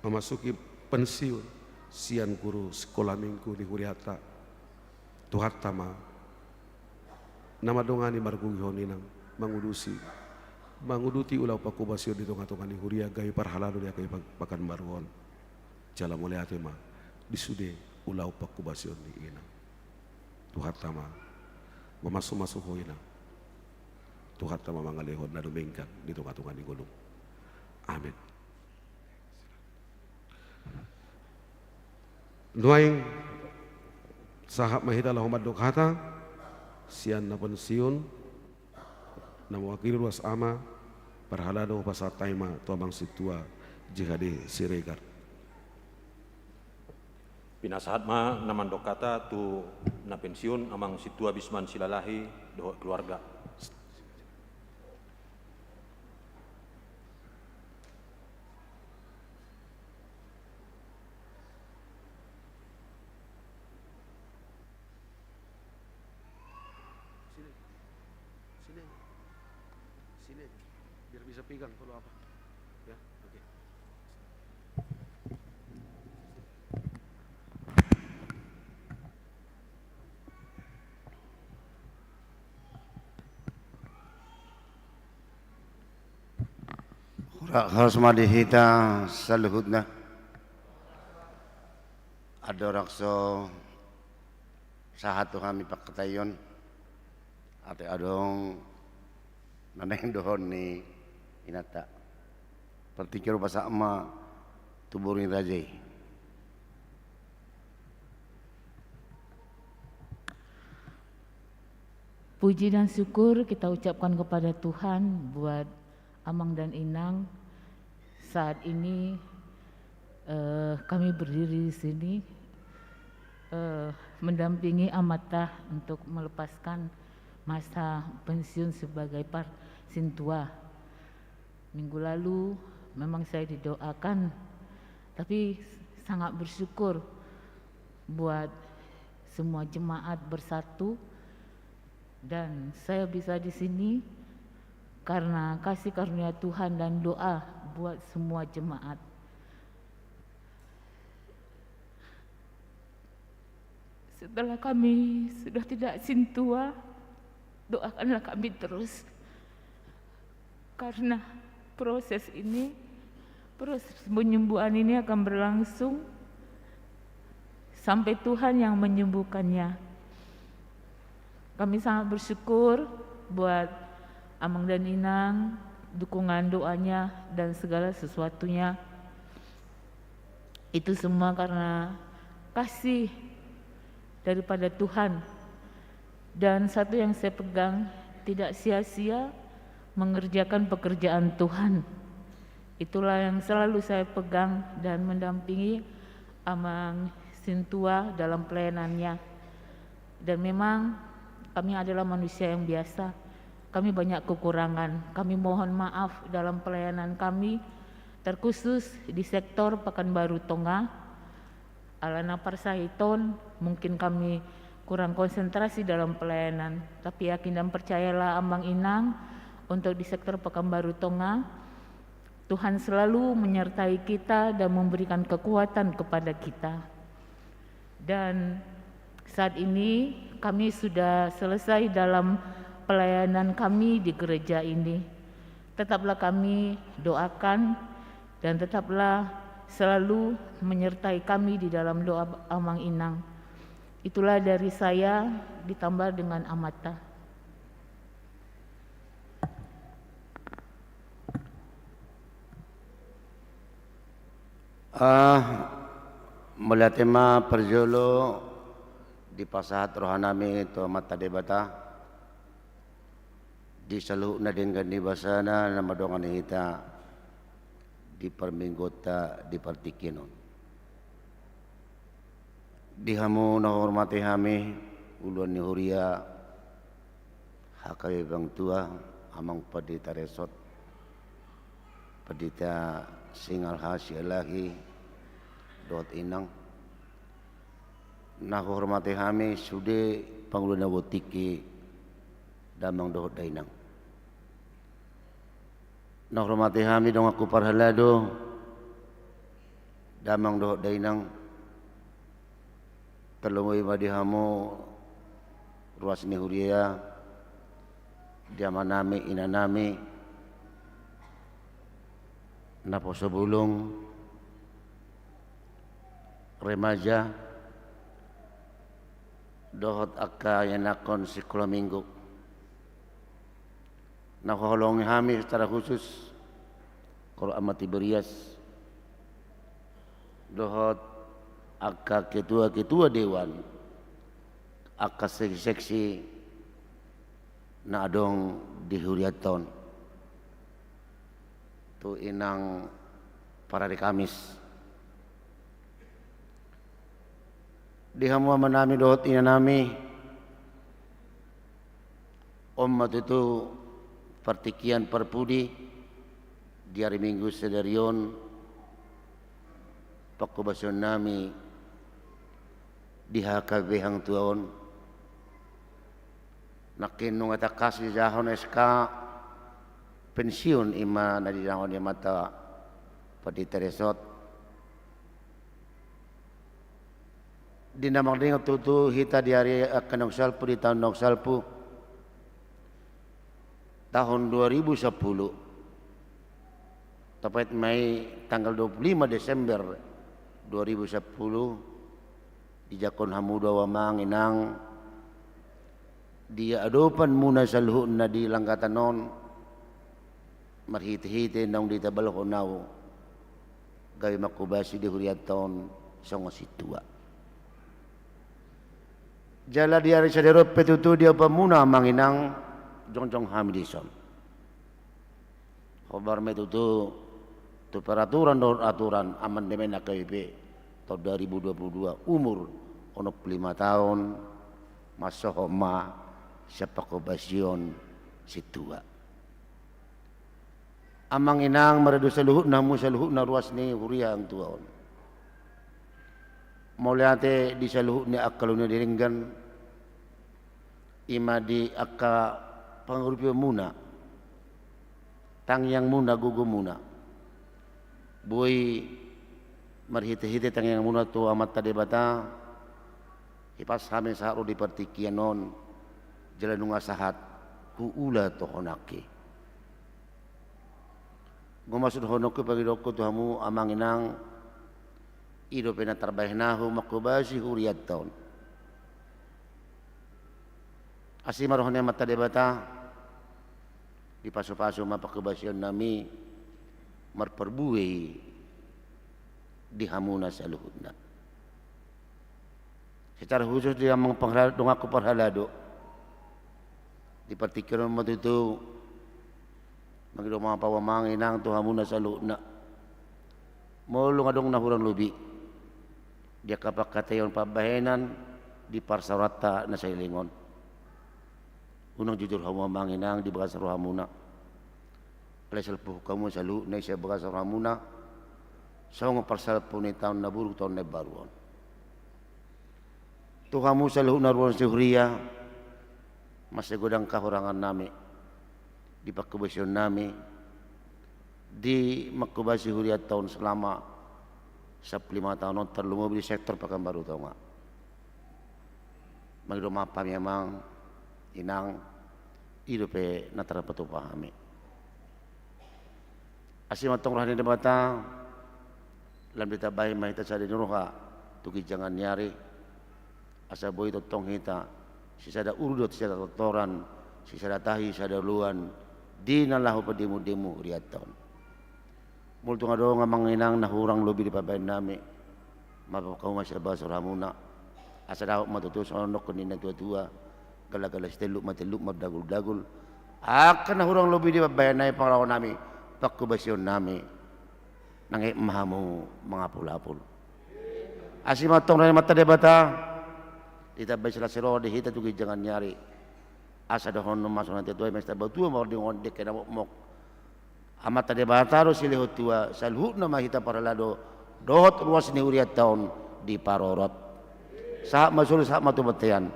memasuki pensiun sian guru sekolah minggu di Huriata tuhat tama nama dongani margugi honinang manguduti ulau pakubasio di tonga-tonga ni huria gai parhalado dia kai pakan baruon jala mulai atema disude ulau pakubasio ni ina Tuhan tama masuk hoina Tuhan tama mangalehon na dumengkan di tonga-tonga ni gunung. Amin. Nuaing sahab mahita lahomat dokata sian na pensiun na mewakili ruas ama parhalado pasal taima tuabang situa jihadi siregar. Pinasahat ma namandok kata tu na pensiun amang situa bisman silalahi doh keluarga. Sini biar bisa pegang kalau apa ya. Oke. Harus madihita saluhutna ada rakso sahatu kami pakatayon ate adong naneng dohon ni inata pertikir bahasa emak tuburin rajai Puji dan syukur kita ucapkan kepada Tuhan buat Amang dan Inang. Saat ini kami berdiri di sini mendampingi Amatah untuk melepaskan masa pensiun sebagai Sintua. Minggu lalu memang saya didoakan, tapi sangat bersyukur buat semua jemaat bersatu dan saya bisa di sini karena kasih karunia Tuhan dan doa buat semua jemaat. Setelah kami sudah tidak Sintua, doakanlah kami terus, karena proses penyembuhan ini akan berlangsung sampai Tuhan yang menyembuhkannya. Kami sangat bersyukur buat Amang dan Inang, dukungan doanya dan segala sesuatunya. Itu semua karena kasih daripada Tuhan. Dan satu yang saya pegang, tidak sia-sia mengerjakan pekerjaan Tuhan. Itulah yang selalu saya pegang dan mendampingi Amang Sintua dalam pelayanannya. Dan memang kami adalah manusia yang biasa. Kami banyak kekurangan. Kami mohon maaf dalam pelayanan kami, terkhusus di sektor Pekanbaru Tonga, Alana Parsahiton, mungkin kami kurang konsentrasi dalam pelayanan, tapi yakin dan percayalah Amang Inang, untuk di sektor Pekanbaru Tonga, Tuhan selalu menyertai kita dan memberikan kekuatan kepada kita. Dan saat ini kami sudah selesai dalam pelayanan kami di gereja ini. Tetaplah kami doakan dan tetaplah selalu menyertai kami di dalam doa Amang Inang. Itulah dari saya ditambah dengan Amatah. Mula tema perjolo di pasahat rohanami itu mata debata di saluh na din gani basana na madongan hita di perminggota di partikinon di hamu na hormati hami ulun ni huria hakay bang tua amang padita resot padita singal hasya lagi dot inang na hormati hami sude pangulun na wotiki damang dohot dainang na hormati hami dong aku parhalado damang dohot dainang talungoy madihamu ruas ni huria dia manami inanami naposo bulong remaja dohot akka yanakon siklo minggu nakoholongi kami secara khusus kalau amati berias dohot akka ketua dewan akka seksi na adong di Huriaton tu inang para di Kamis di hamwa manami dohot inanami umat itu pertikian perpudi di hari Minggu sedarion pakubasyon nami di HKB hang tuon nakinung at kasi jahon eska pensiun ima na di jahon di mata pati teresot di namang ringat tutu hita di hari akan salpu di tahun salpu tahun 2010 tepat Mei tanggal 25 Desember 2010 di Jakon Hamuda wa manginang dia adopan muna sa luhun na di langgatan non marhiti-hiti nang di tabal honaw gawi makubasi di Huriaton sa nga situa jala di hari saderot petutu dia pamuna manginang jongjong hamidison khobar metutu tu peraturan aturan amandemen AKBP tahun 2022 umur 5 tahun masohoma sa pakubasyon situa amang inang maradu sa luhut na mo sa luhut na ruas ni Huria ang tuon mauliate di sa luhut ni akalo na diringgan ima di akka pangurupyo muna tangyang muna gugu muna buhay marhiti-hiti tangyang muna to amat tadi bata ipas kami sa haro di partikian non jalan nunga sahat huula to honaki gumasud honok pagi doko to hamu amang inang ido penatarbahnahu makubasi Huriaton asimar honne mata debata di paso-paso mapakubasyon nami marperbuwe di hamuna sa luhudna secara khusus dia mengpenghalado aku perhalado di partikiran matutu magido mga pawamanginang to hamuna sa luhudna mulung adong nahurang lubi dia kapakatayon pabahenan di parsarata na sa ilingon unang jujur hawamanginang di bagas rohamuna alay salpuh kamu sa luhudna sa bagas rohamuna sa mga parsalpo ni taon na buruk taon na baruan to kamu sa luhud na ruwan si Huria masagodang kahurangan nami di pakubasyon nami di makubasi Huria tahun selama sa 5 tahun terlumub di sektor Pekanbaru tahu nga magdo mapa memang inang idupe natarapatu pahami asimatong rohani debata lam ditabay mahita sa dinuruha tugi jangan nyari asa boy totong hita si sada urudot si sada totoran si sada tahi sada luan di nalahu padimu-dimu Huriaton multung ado nga manginang nahurang lobi di pabayan nami mapakaw masya basur hamuna asa daw matutus onok kunin na tua-tua galagalas teluk mateluk mabdagul-dagul akan nahurang lobi di pabayan nami pangarawan nami pakubasyon nami nangay mahamu mga pulapul asimatong na mata debata itabay sila si Rodi hita tugi jangan nyari asa dohon no masuk nanti tuai mesta batu mau di ngondek kena mok amat tadi bataro sili hotua salhut nama hita para lado dohot ruas ni Huriaton di parorot sahak masul sahak matu batian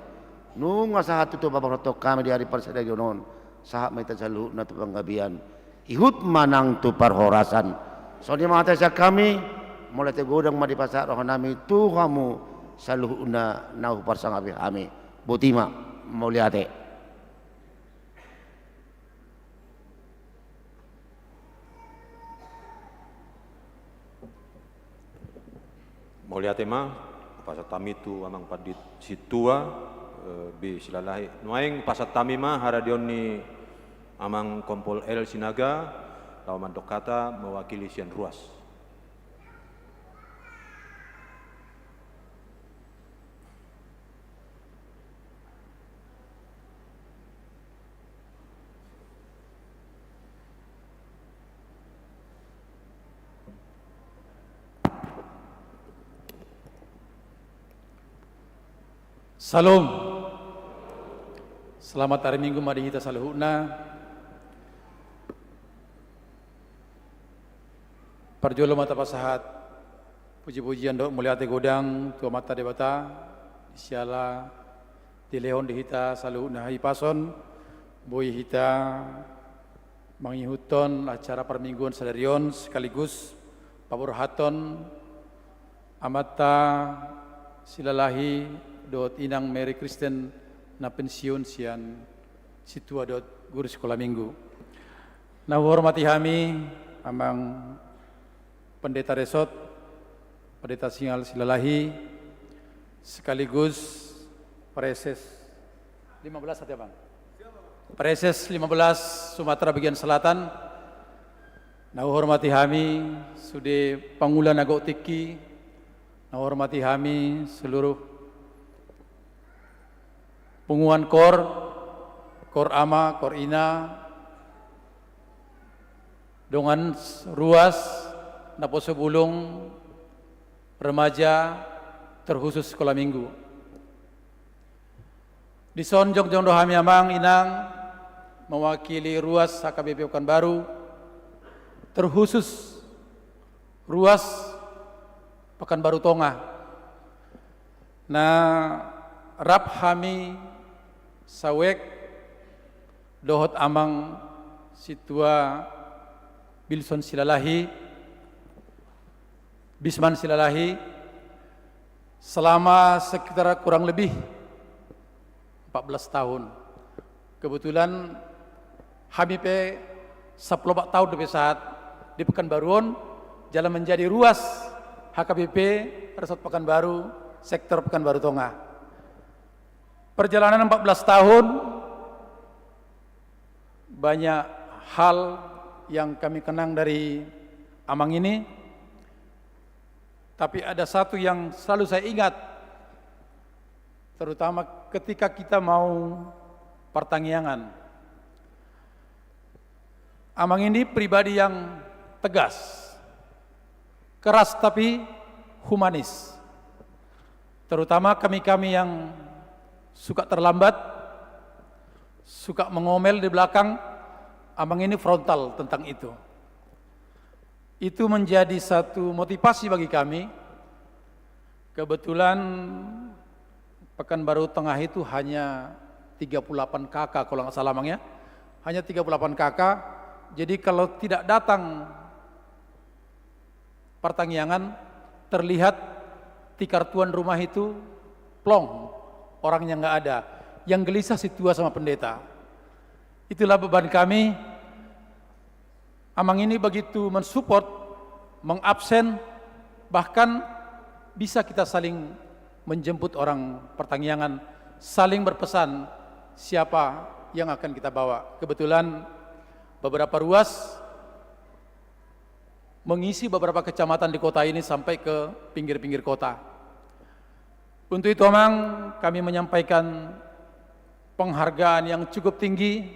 nung sahat tu babarotok kami di hari parsadagyo non sahak maita salhut na tu panggabian ihut manang tu parhorasan so di mata sa kami mulai tegodang madi pasar roh nami tu kamu saluh na nahu parsang abi kami butima mau lihat Maulia tema pasat tami tu amang padit situa bi silalahi nuaing pasat tami ma haradion ni amang kompol El Sinaga lawan kata mewakili sian ruas. Salam. Selamat hari Minggu mari kita saluhuna. Parjolo mata pasahat. Puji-pujian do mulia te godang tua mata debata. Siala di leon di hita saluhuna hai pason. Boy hita mangihuton acara permingguan sadarion sekaligus paburahaton amata silalahi dot inang Mary Kristen na pensiun sian situa dot guru sekolah minggu. Na hormati kami amang pendeta resort, pendeta Singal Silalahi, sekaligus Preses 15 hati bang. Preses 15 Sumatera bagian selatan. Na hormati kami sudah pangulan agak tiki. Na hormati kami seluruh penguan kor ama, kor ina, dengan ruas, napo sebulung, remaja, terkhusus sekolah minggu. Di sonjong jondo kami amang inang, mewakili ruas HKBP Pekanbaru, terkhusus ruas Pekanbaru Tongah. Nah, rap kami sawek dohot amang situa Bilson Silalahi, Bisman Silalahi selama sekitar kurang lebih 14 tahun. Kebetulan kami 10 tahun lebih saat di Pekanbaruan jalan menjadi ruas HKBP Resort Pekanbaru sektor Pekanbaru Tongah. Perjalanan 14 tahun, banyak hal yang kami kenang dari amang ini, tapi ada satu yang selalu saya ingat, terutama ketika kita mau pertanggiangan. Amang ini pribadi yang tegas, keras tapi humanis, terutama kami-kami yang suka terlambat, suka mengomel di belakang, amang ini frontal tentang itu. Itu menjadi satu motivasi bagi kami. Kebetulan Pekanbaru Tengah itu hanya 38 kakak kalau nggak salah amang ya, hanya 38 kakak. Jadi kalau tidak datang pertanggiangan, terlihat tikar tuan rumah itu plong. Orangnya nggak ada, yang gelisah situa sama pendeta. Itulah beban kami. Amang ini begitu mensupport, mengabsen, bahkan bisa kita saling menjemput orang pertanggiangan, saling berpesan siapa yang akan kita bawa. Kebetulan beberapa ruas mengisi beberapa kecamatan di kota ini sampai ke pinggir-pinggir kota. Untuk itu amang kami menyampaikan penghargaan yang cukup tinggi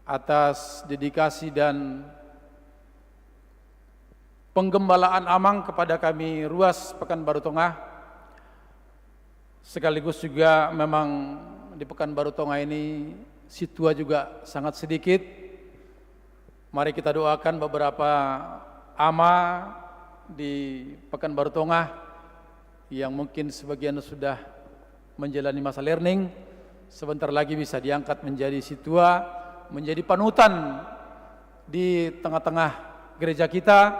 atas dedikasi dan penggembalaan amang kepada kami ruas Pekanbaru Tengah. Sekaligus juga memang di Pekanbaru Tengah ini situa juga sangat sedikit. Mari kita doakan beberapa ama di Pekanbaru Tengah yang mungkin sebagian sudah menjalani masa learning, sebentar lagi bisa diangkat menjadi situa, menjadi panutan di tengah-tengah gereja kita,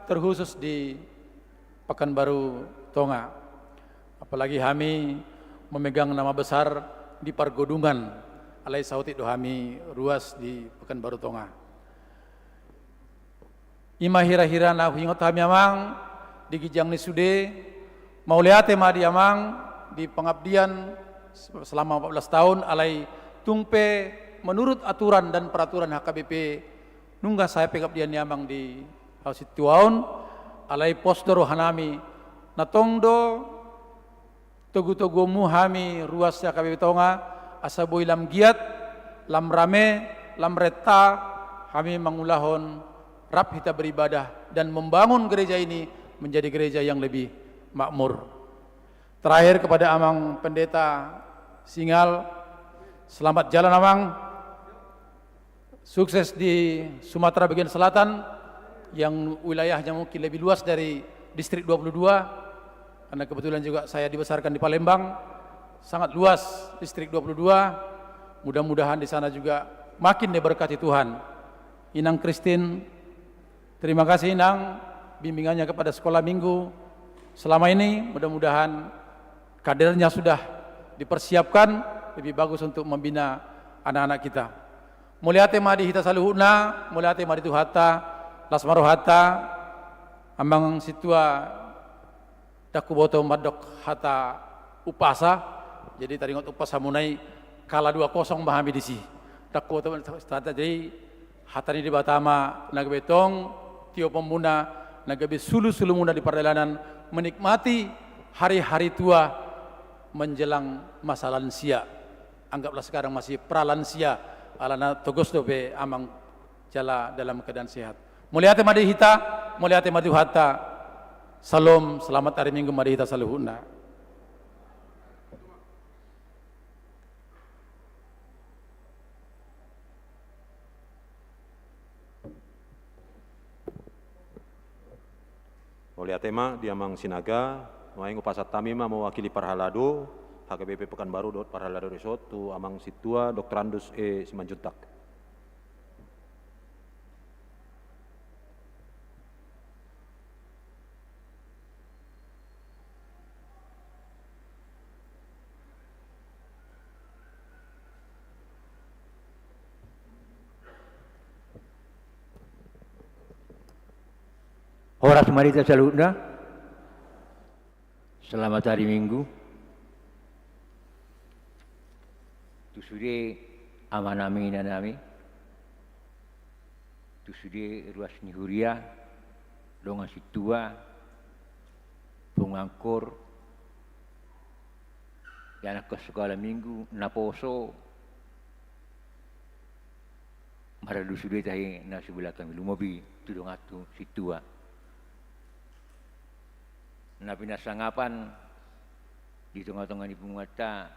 terkhusus di Pekanbaru Tengah. Apalagi kami memegang nama besar di Pargodungan, alai sauti dohami ruas di Pekanbaru Tengah. Ima hira-hira na hingot kami amang di Gijang ni sude Mauliate Madi Amang di pengabdian selama 14 tahun alai tungpe menurut aturan dan peraturan HKBP nunggah saya pengabdian Amang di Hausit Tuaun alai posdoro hanami natongdo togu-togu muhami ruas HKBP Tonga asaboi lam giat lam rame lam reta kami mengulahon rap kita beribadah dan membangun gereja ini menjadi gereja yang lebih makmur. Terakhir kepada Amang Pendeta Singal, selamat jalan Amang, sukses di Sumatera bagian selatan yang wilayahnya mungkin lebih luas dari distrik 22, karena kebetulan juga saya dibesarkan di Palembang, sangat luas distrik 22, mudah-mudahan di sana juga makin diberkati Tuhan. Inang Christine, terima kasih Inang bimbingannya kepada sekolah minggu. Selama ini mudah-mudahan kadernya sudah dipersiapkan lebih bagus untuk membina anak-anak kita. Muliate madi hita saluhuna, muliate madi tuhata, lasmaro hata, amang situa dakuboto madok hata upasa. Jadi tadi ngot upasa munai kala 2-0 mahami disi. Dakuboto hata jadi hatani di Batama nagbetong tio pembuna nagabe sulu-sulu muda di perjalanan menikmati hari-hari tua menjelang masa lansia. Anggaplah sekarang masih pralansia alana togos dobe amang jala dalam keadaan sehat. Muliate madi hita, muliate madi hata. Salam, selamat hari Minggu madi hita saluhuna. Mauliatema di Amang Sinaga, maing upasat tamima mewakili Parhalado, HKBP Pekanbaru dot Parhalado Resort tu Amang Situa Dr. Andus Simanjuntak. Horas marita saludna. Selamat hari Minggu. Tusude amanami nanami. Tusude ruas nihuria donga situa pungangkor yana ke sekolah minggu naposo maradu sude tahi na sebelah kami lumobi tudong atu situa. Na pinasangapan di tengah-tengah ni pungata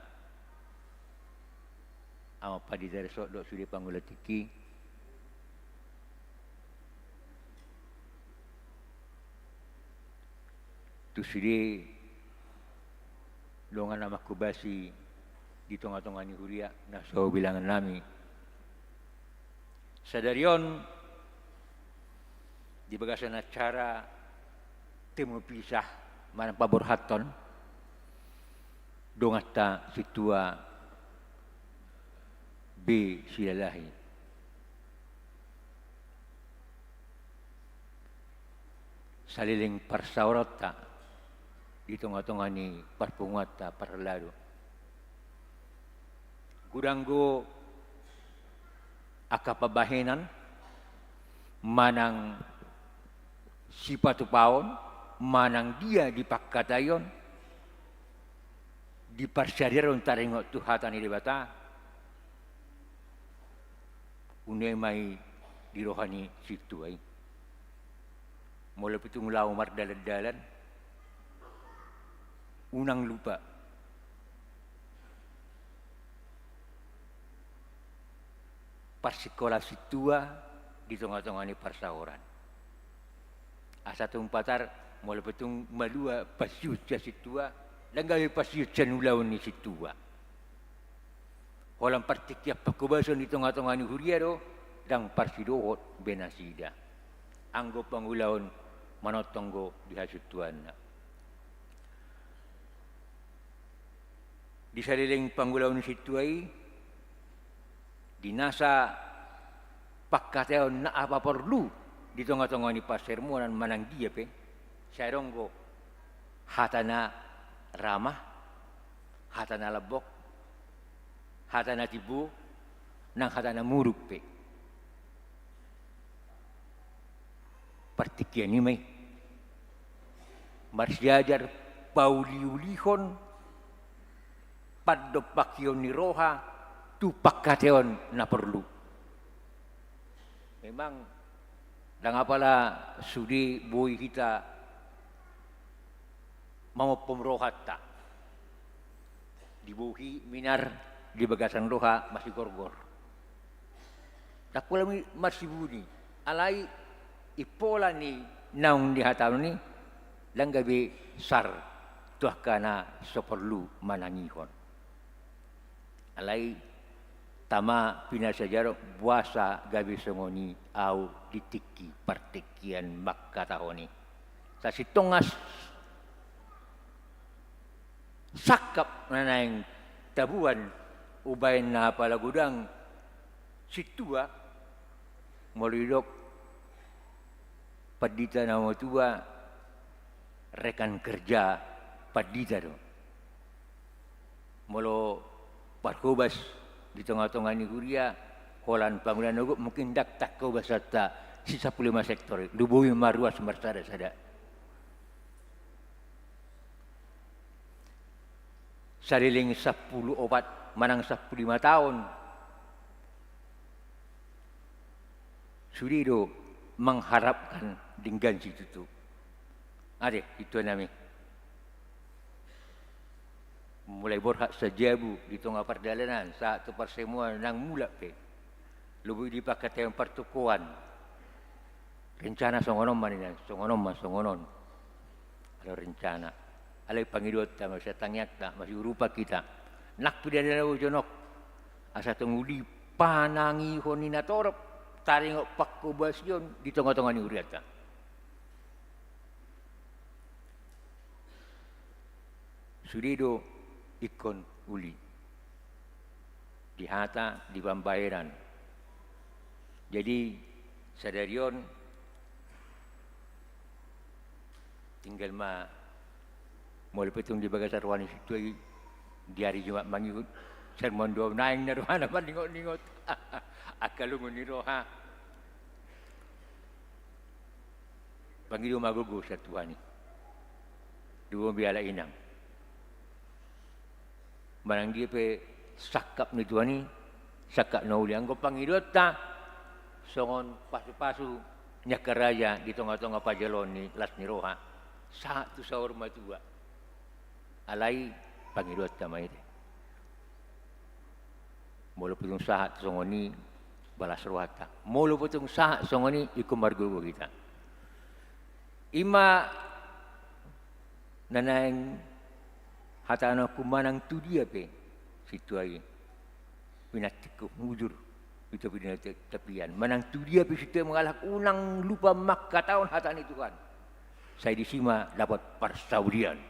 ama padi dari sok dok sudi pangulatiki tu sudi dongan nama kubasi di tengah-tengah ni huria na so bilangan nami sadarion di bagasan acara temu pisah mana pabor haton dongata situa B silalahi saliling parsaurata di tengah-tengah ni parpungata parlado gudanggo akapabahenan manang sipatu paon manang dia di pakkatayon di parsyariron taringot tuhatan di bata unemai di rohani situ ay mulai pitung laumar dalan-dalan unang lupa parsikola situa di tengah-tengah ni parsaoran asa tumpatar mulai betung malua pasiut ja situa dan gawe pasiut canulaun ni situa holam partikia pakubason di tengah-tengah ni huriado dan parsidohot benasida anggo pangulaun manotonggo di hasituanna di saliling pangulaun situai dinasa pakkateon na apa perlu di tengah-tengah ni pasermuan manang dia pe saronggo hatana ramah, hatana lebok, hatana tibu, nang hatana muruk pe. Partikian ini may marsiajar pauliulihon padopakyon ni roha tupak kateon na perlu. Memang dan apalah sudi boy kita mau pemrohat tak dibuhi minar di bagasan roha masih gorgor. Tak pula masih budi alai ipola ni naung di hataw ni lang gabi sar tuah kana seperlu manangihon. Alai tama pinasajaro buasa gabi sengoni au ditiki partikian makkatahoni. Sa sitongas sakap nanang tabuan ubayin na palagudang situa molidok padita nama tua rekan kerja padita do. Molo parkobas di tengah-tengah ni kuria kolan pangulan nogo mungkin tak kau basata sisa 5 sektor lubui maruas marsada sada. Sariling 10 obat manang 15 tahun. Surido mengharapkan dengan situ tu. Ada itu nami. Mulai berhak sejabu di tengah perjalanan saat tu persemuan nang mula pe. Lubu dipakai yang pertukuan. Rencana songonon maninan, songonon. Ada rencana. Alai pangidot ta masih tangyak ta masih rupa kita. Nak pidana ujonok. Asa tunguli panangi honina torop taringok pakubasyon di tengah-tengah ni uriata. Sudido ikon uli di hata di pambayaran. Jadi sadarion tinggal mulai petung di bagasar wani situ di hari Jumat mangikut sermon dua naing na roha naman ningot akalungun ni roha pangido magugo sa Tuhan ni dua biala inang manang dia pe sakap ni Tuhan ni sakap na uli anggo pangidot ta songon pasu-pasu nyakaraya di tengah-tengah pajalon ni las ni roha satu sahur matua alai pangidot ta mai de molo putung sahat songoni balas rohata molo putung sahat songoni iku margogo kita ima nanang hatana kumanang tu dia pe situ ai pinatiku mujur itu pinat tepian manang tu dia pe situ mengalah unang lupa Makkah tahun hatan itu kan saya disima dapat persaudian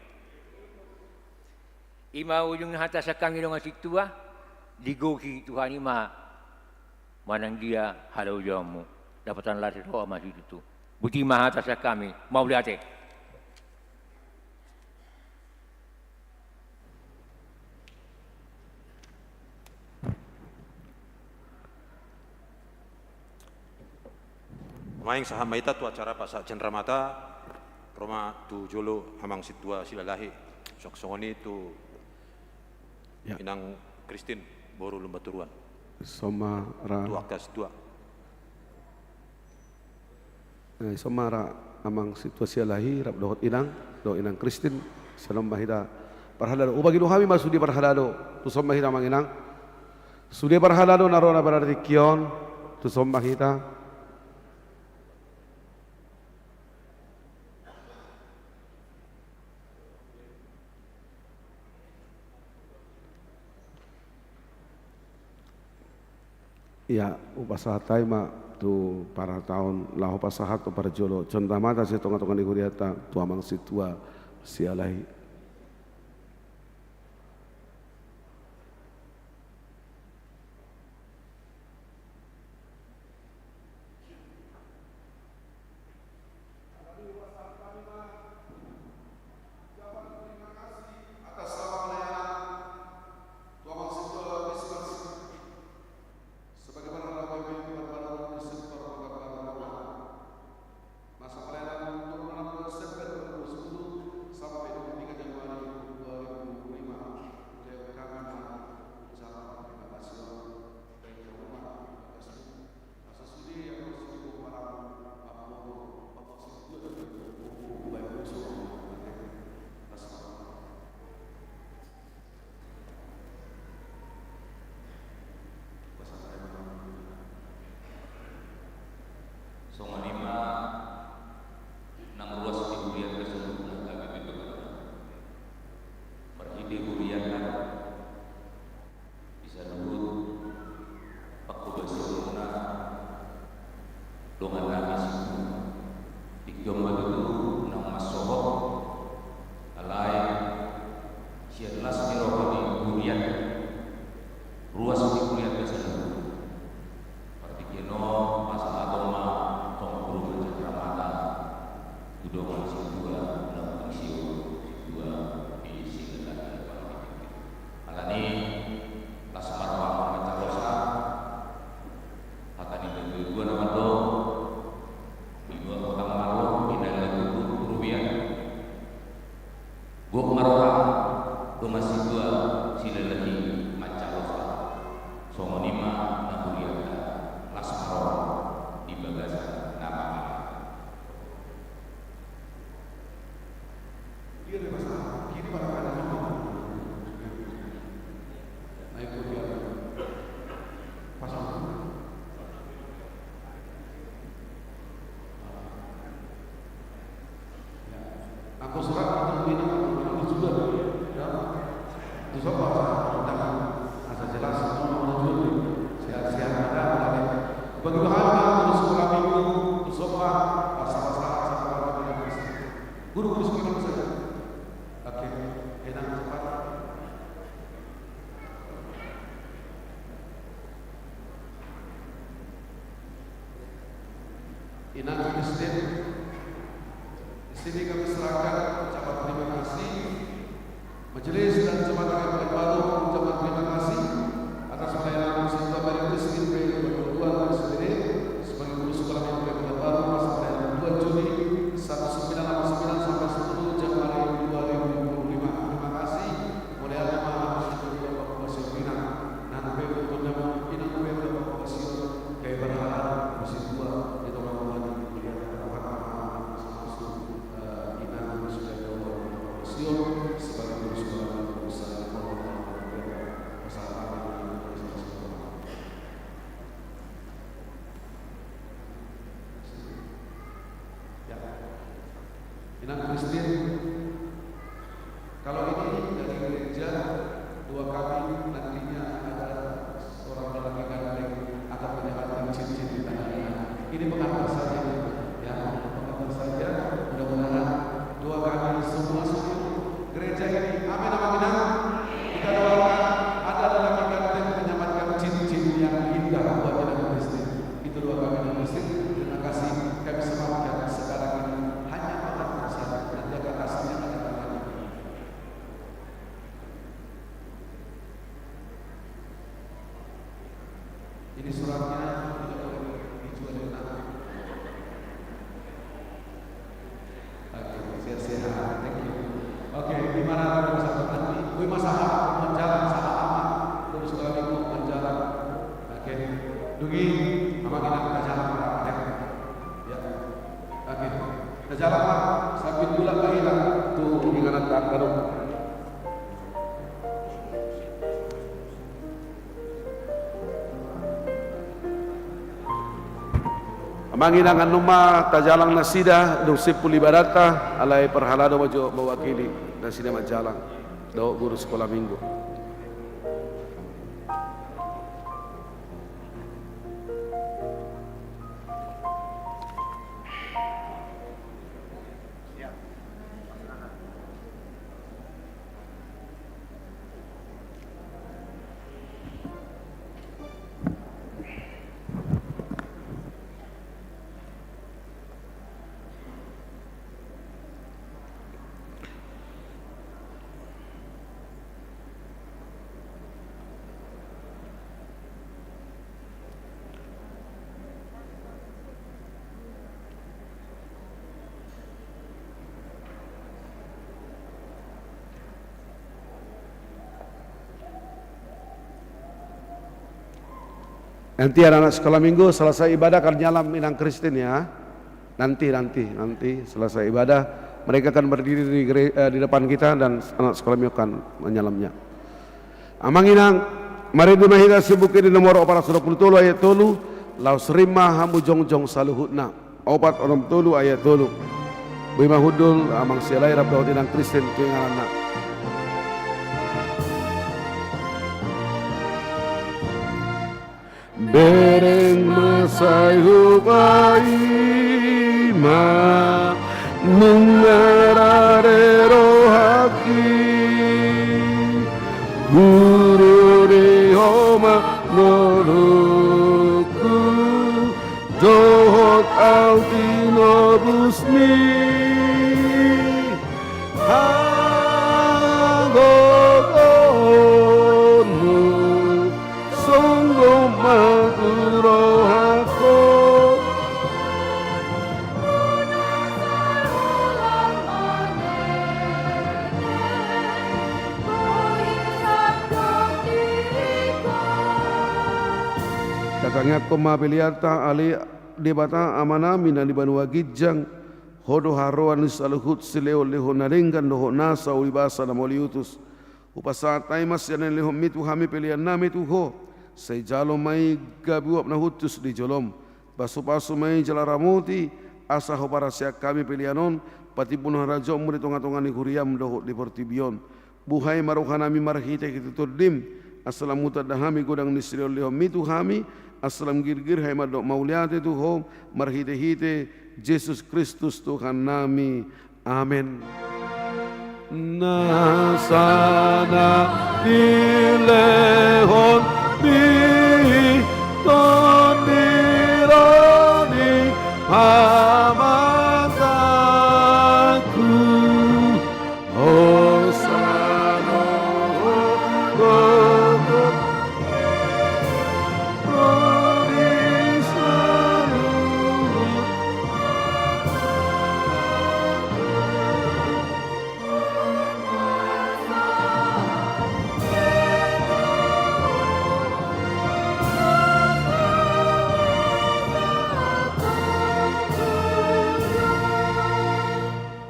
ima ujung hata sakang idong situ digoki Tuhan ima manang dia halau jamu dapatan lari roh masih itu buti maha atas kami mau lihat maing sahamaita tu acara pasak cenderamata Roma tu jolo amang situa silalahi sok songoni tu inang Kristin boru lumba turuan Somara tu akas tua Somara amang situasi lahi rap dohot inang Kristin salam bahida parhalado ubagi dohami masudi parhalado tu som bahida manginang sudi parhalado narona berarti kion tu som bahida ya upasaha taima tu para tahun lahu pasaha tu para jolo condamata si tonga-tonga ni kuriata tu amang situa sialahi Songanima nang ruas di hurian tersebut kami bebas. Berhidi hurian bisa nurut pakubasiona dongan kami situ dikiom dulu nang masohok alai siatlas miroho di hurian ruas di hurian tersebut partikino masalah doma tong guru cakramata udongan sidua nang isio sidua isi lelaki alani lasmarwa macalosa akan diberdua nama do dua orang malu pindah lagu rupiah gua marora doma sidua si lelaki macalosa songonima nahuriata lasmarwa di bagasan nama Aku surat untuk ini juga ya. Itu sebab tentang asal jelas semua menuju sehat-sehat ada lagi. Bagaimana terus sekolah minggu sofa sama-sama guru sekolah saja. Oke, enak cepat. Inang Kristen. Di sini kami serahkan ucapan terima kasih majelis dan jemaat yang baru ucapan terima kasih atas pelayanan Sinta Mary Christine Berdoa SPD sebagai guru sekolah minggu yang baru masa pelayanan 2 Juni 1989 sampai 10 Januari 2025. Terima kasih. Mulai nama Kedua Bapak Pinang dan untuk nama Pinang Bapak Bapak kayak berharap masih dua itu orang sebagai guru sekolah besar Inang Kristin, kalau ini dari gereja dua kami nantinya ada seorang lelaki gandeng akan menyatakan cincin di tangannya. Ini pengantar saja, ya pengantar saja. Mudah-mudahan dua kami semua gereja ini, amin amin. Kita doakan ada lelaki gandeng menyamakan cincin yang indah buat Inang Kristin. Itu dua kami Inang Kristin. Terima kasih kami semangat sekarang ini hanya pengantar saja. Nanti akan aslinya akan lagi. Ini suratnya tidak boleh dijual di tanah. Oke, sehat-sehat. Thank you. Oke, di mana ada satu nanti? Wih masalah menjalan salah aman. Terus sekolah minggu menjalan. Oke, dugi apa kita jalan ya? Oke, kita jalan pak. Sabit gula kehilang tuh di kanan garuk. Manginangan rumah tajalang nasida dosip puli barata alai perhalado maju mewakili nasida majalang do guru sekolah minggu. Nanti anak-anak sekolah minggu selesai ibadah akan nyalam Inang Kristin ya. Nanti selesai ibadah mereka akan berdiri di depan kita dan anak sekolah minggu akan menyalamnya. Amang Inang, mari dunahida sibuki di nomor opera 20 ayat 3 lau serima hamu jongjong saluhutna. 4:6 ayat 3. Bima hudul amang sialai rab daud inang Kristen tuingan anak. Bereng masai hubai ma nungarare rohaki guru di homa noluku dohot altino busmi hagogonu sungguh maduro hako katanya koma piliata ali debata amanami na di Banua Gijang hodo haroan saluhut sileo leho naringgan doho nasa ulibasa na moliutus upasa taimas yanen leho mitu hami pilihan nami tuho say jalo may gabuap na hutus di jolom basu-basu may jalaramuti asa ho para siya kami pilihanon pati puno harajo mo di tunga-tunga ni kuriam doho di Portibion buhay maruhanami marhite kituturdim asalamuta dahami godang nisrio leho mitu hami assalam girgir hai madok mauliate tuho marhite-hite Yesus Kristus Tuhan nami amin. Nasana dilehon bi tondirani hamataku hosano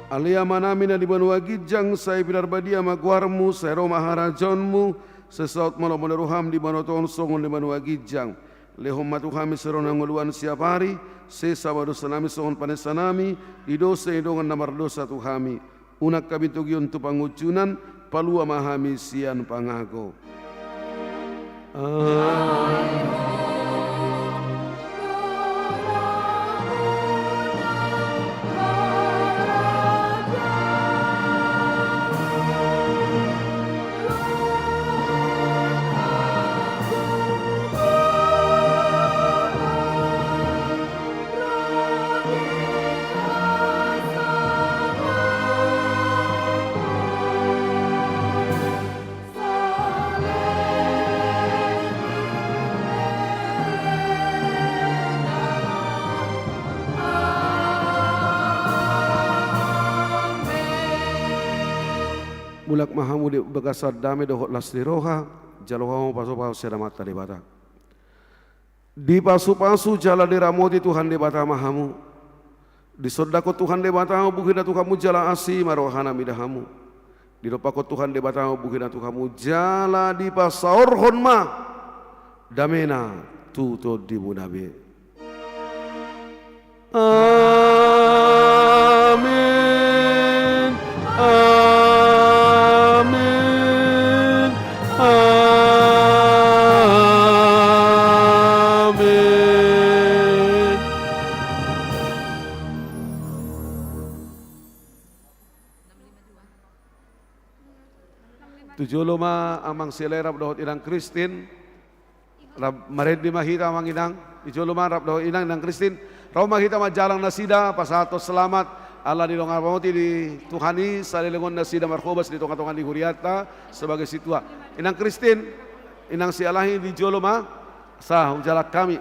Alia manamina di Banua Gijang saya pilar badia magwarmu saya roma harajonmu sesaut malam meneruham di Banoton songon di Banua Gijang lehom matuhami serona nguluan siap hari sesama dosa nami songon panesanami di dosa idongan namar dosa tuhami unak kabitugion tu pangucunan palua mahami sian pangago. Mulak mahamu di begasar dame dohot lasli roha jalohamu pasu-pasu sedamata di bata di pasu-pasu jala diramoti Tuhan di bata mahamu di sodako Tuhan di batamu bukina Tuhanmu jala asi marohana midahamu di dopako Tuhan di batamu bukina Tuhanmu jala di pasaor honma damena tuto di munabe amin amin amin. Tujuh loma amang selera dohot inang Kristin rab mared di mahita amang inang tujuh loma rab dohot inang Kristin raw mahita majalang nasida pasato selamat Allah di longar pamoti di Tuhani salilengon nasida markobas di tonga-tonga di Huriata sebagai situa inang Kristin inang si Alahi di Joloma sah ujalak kami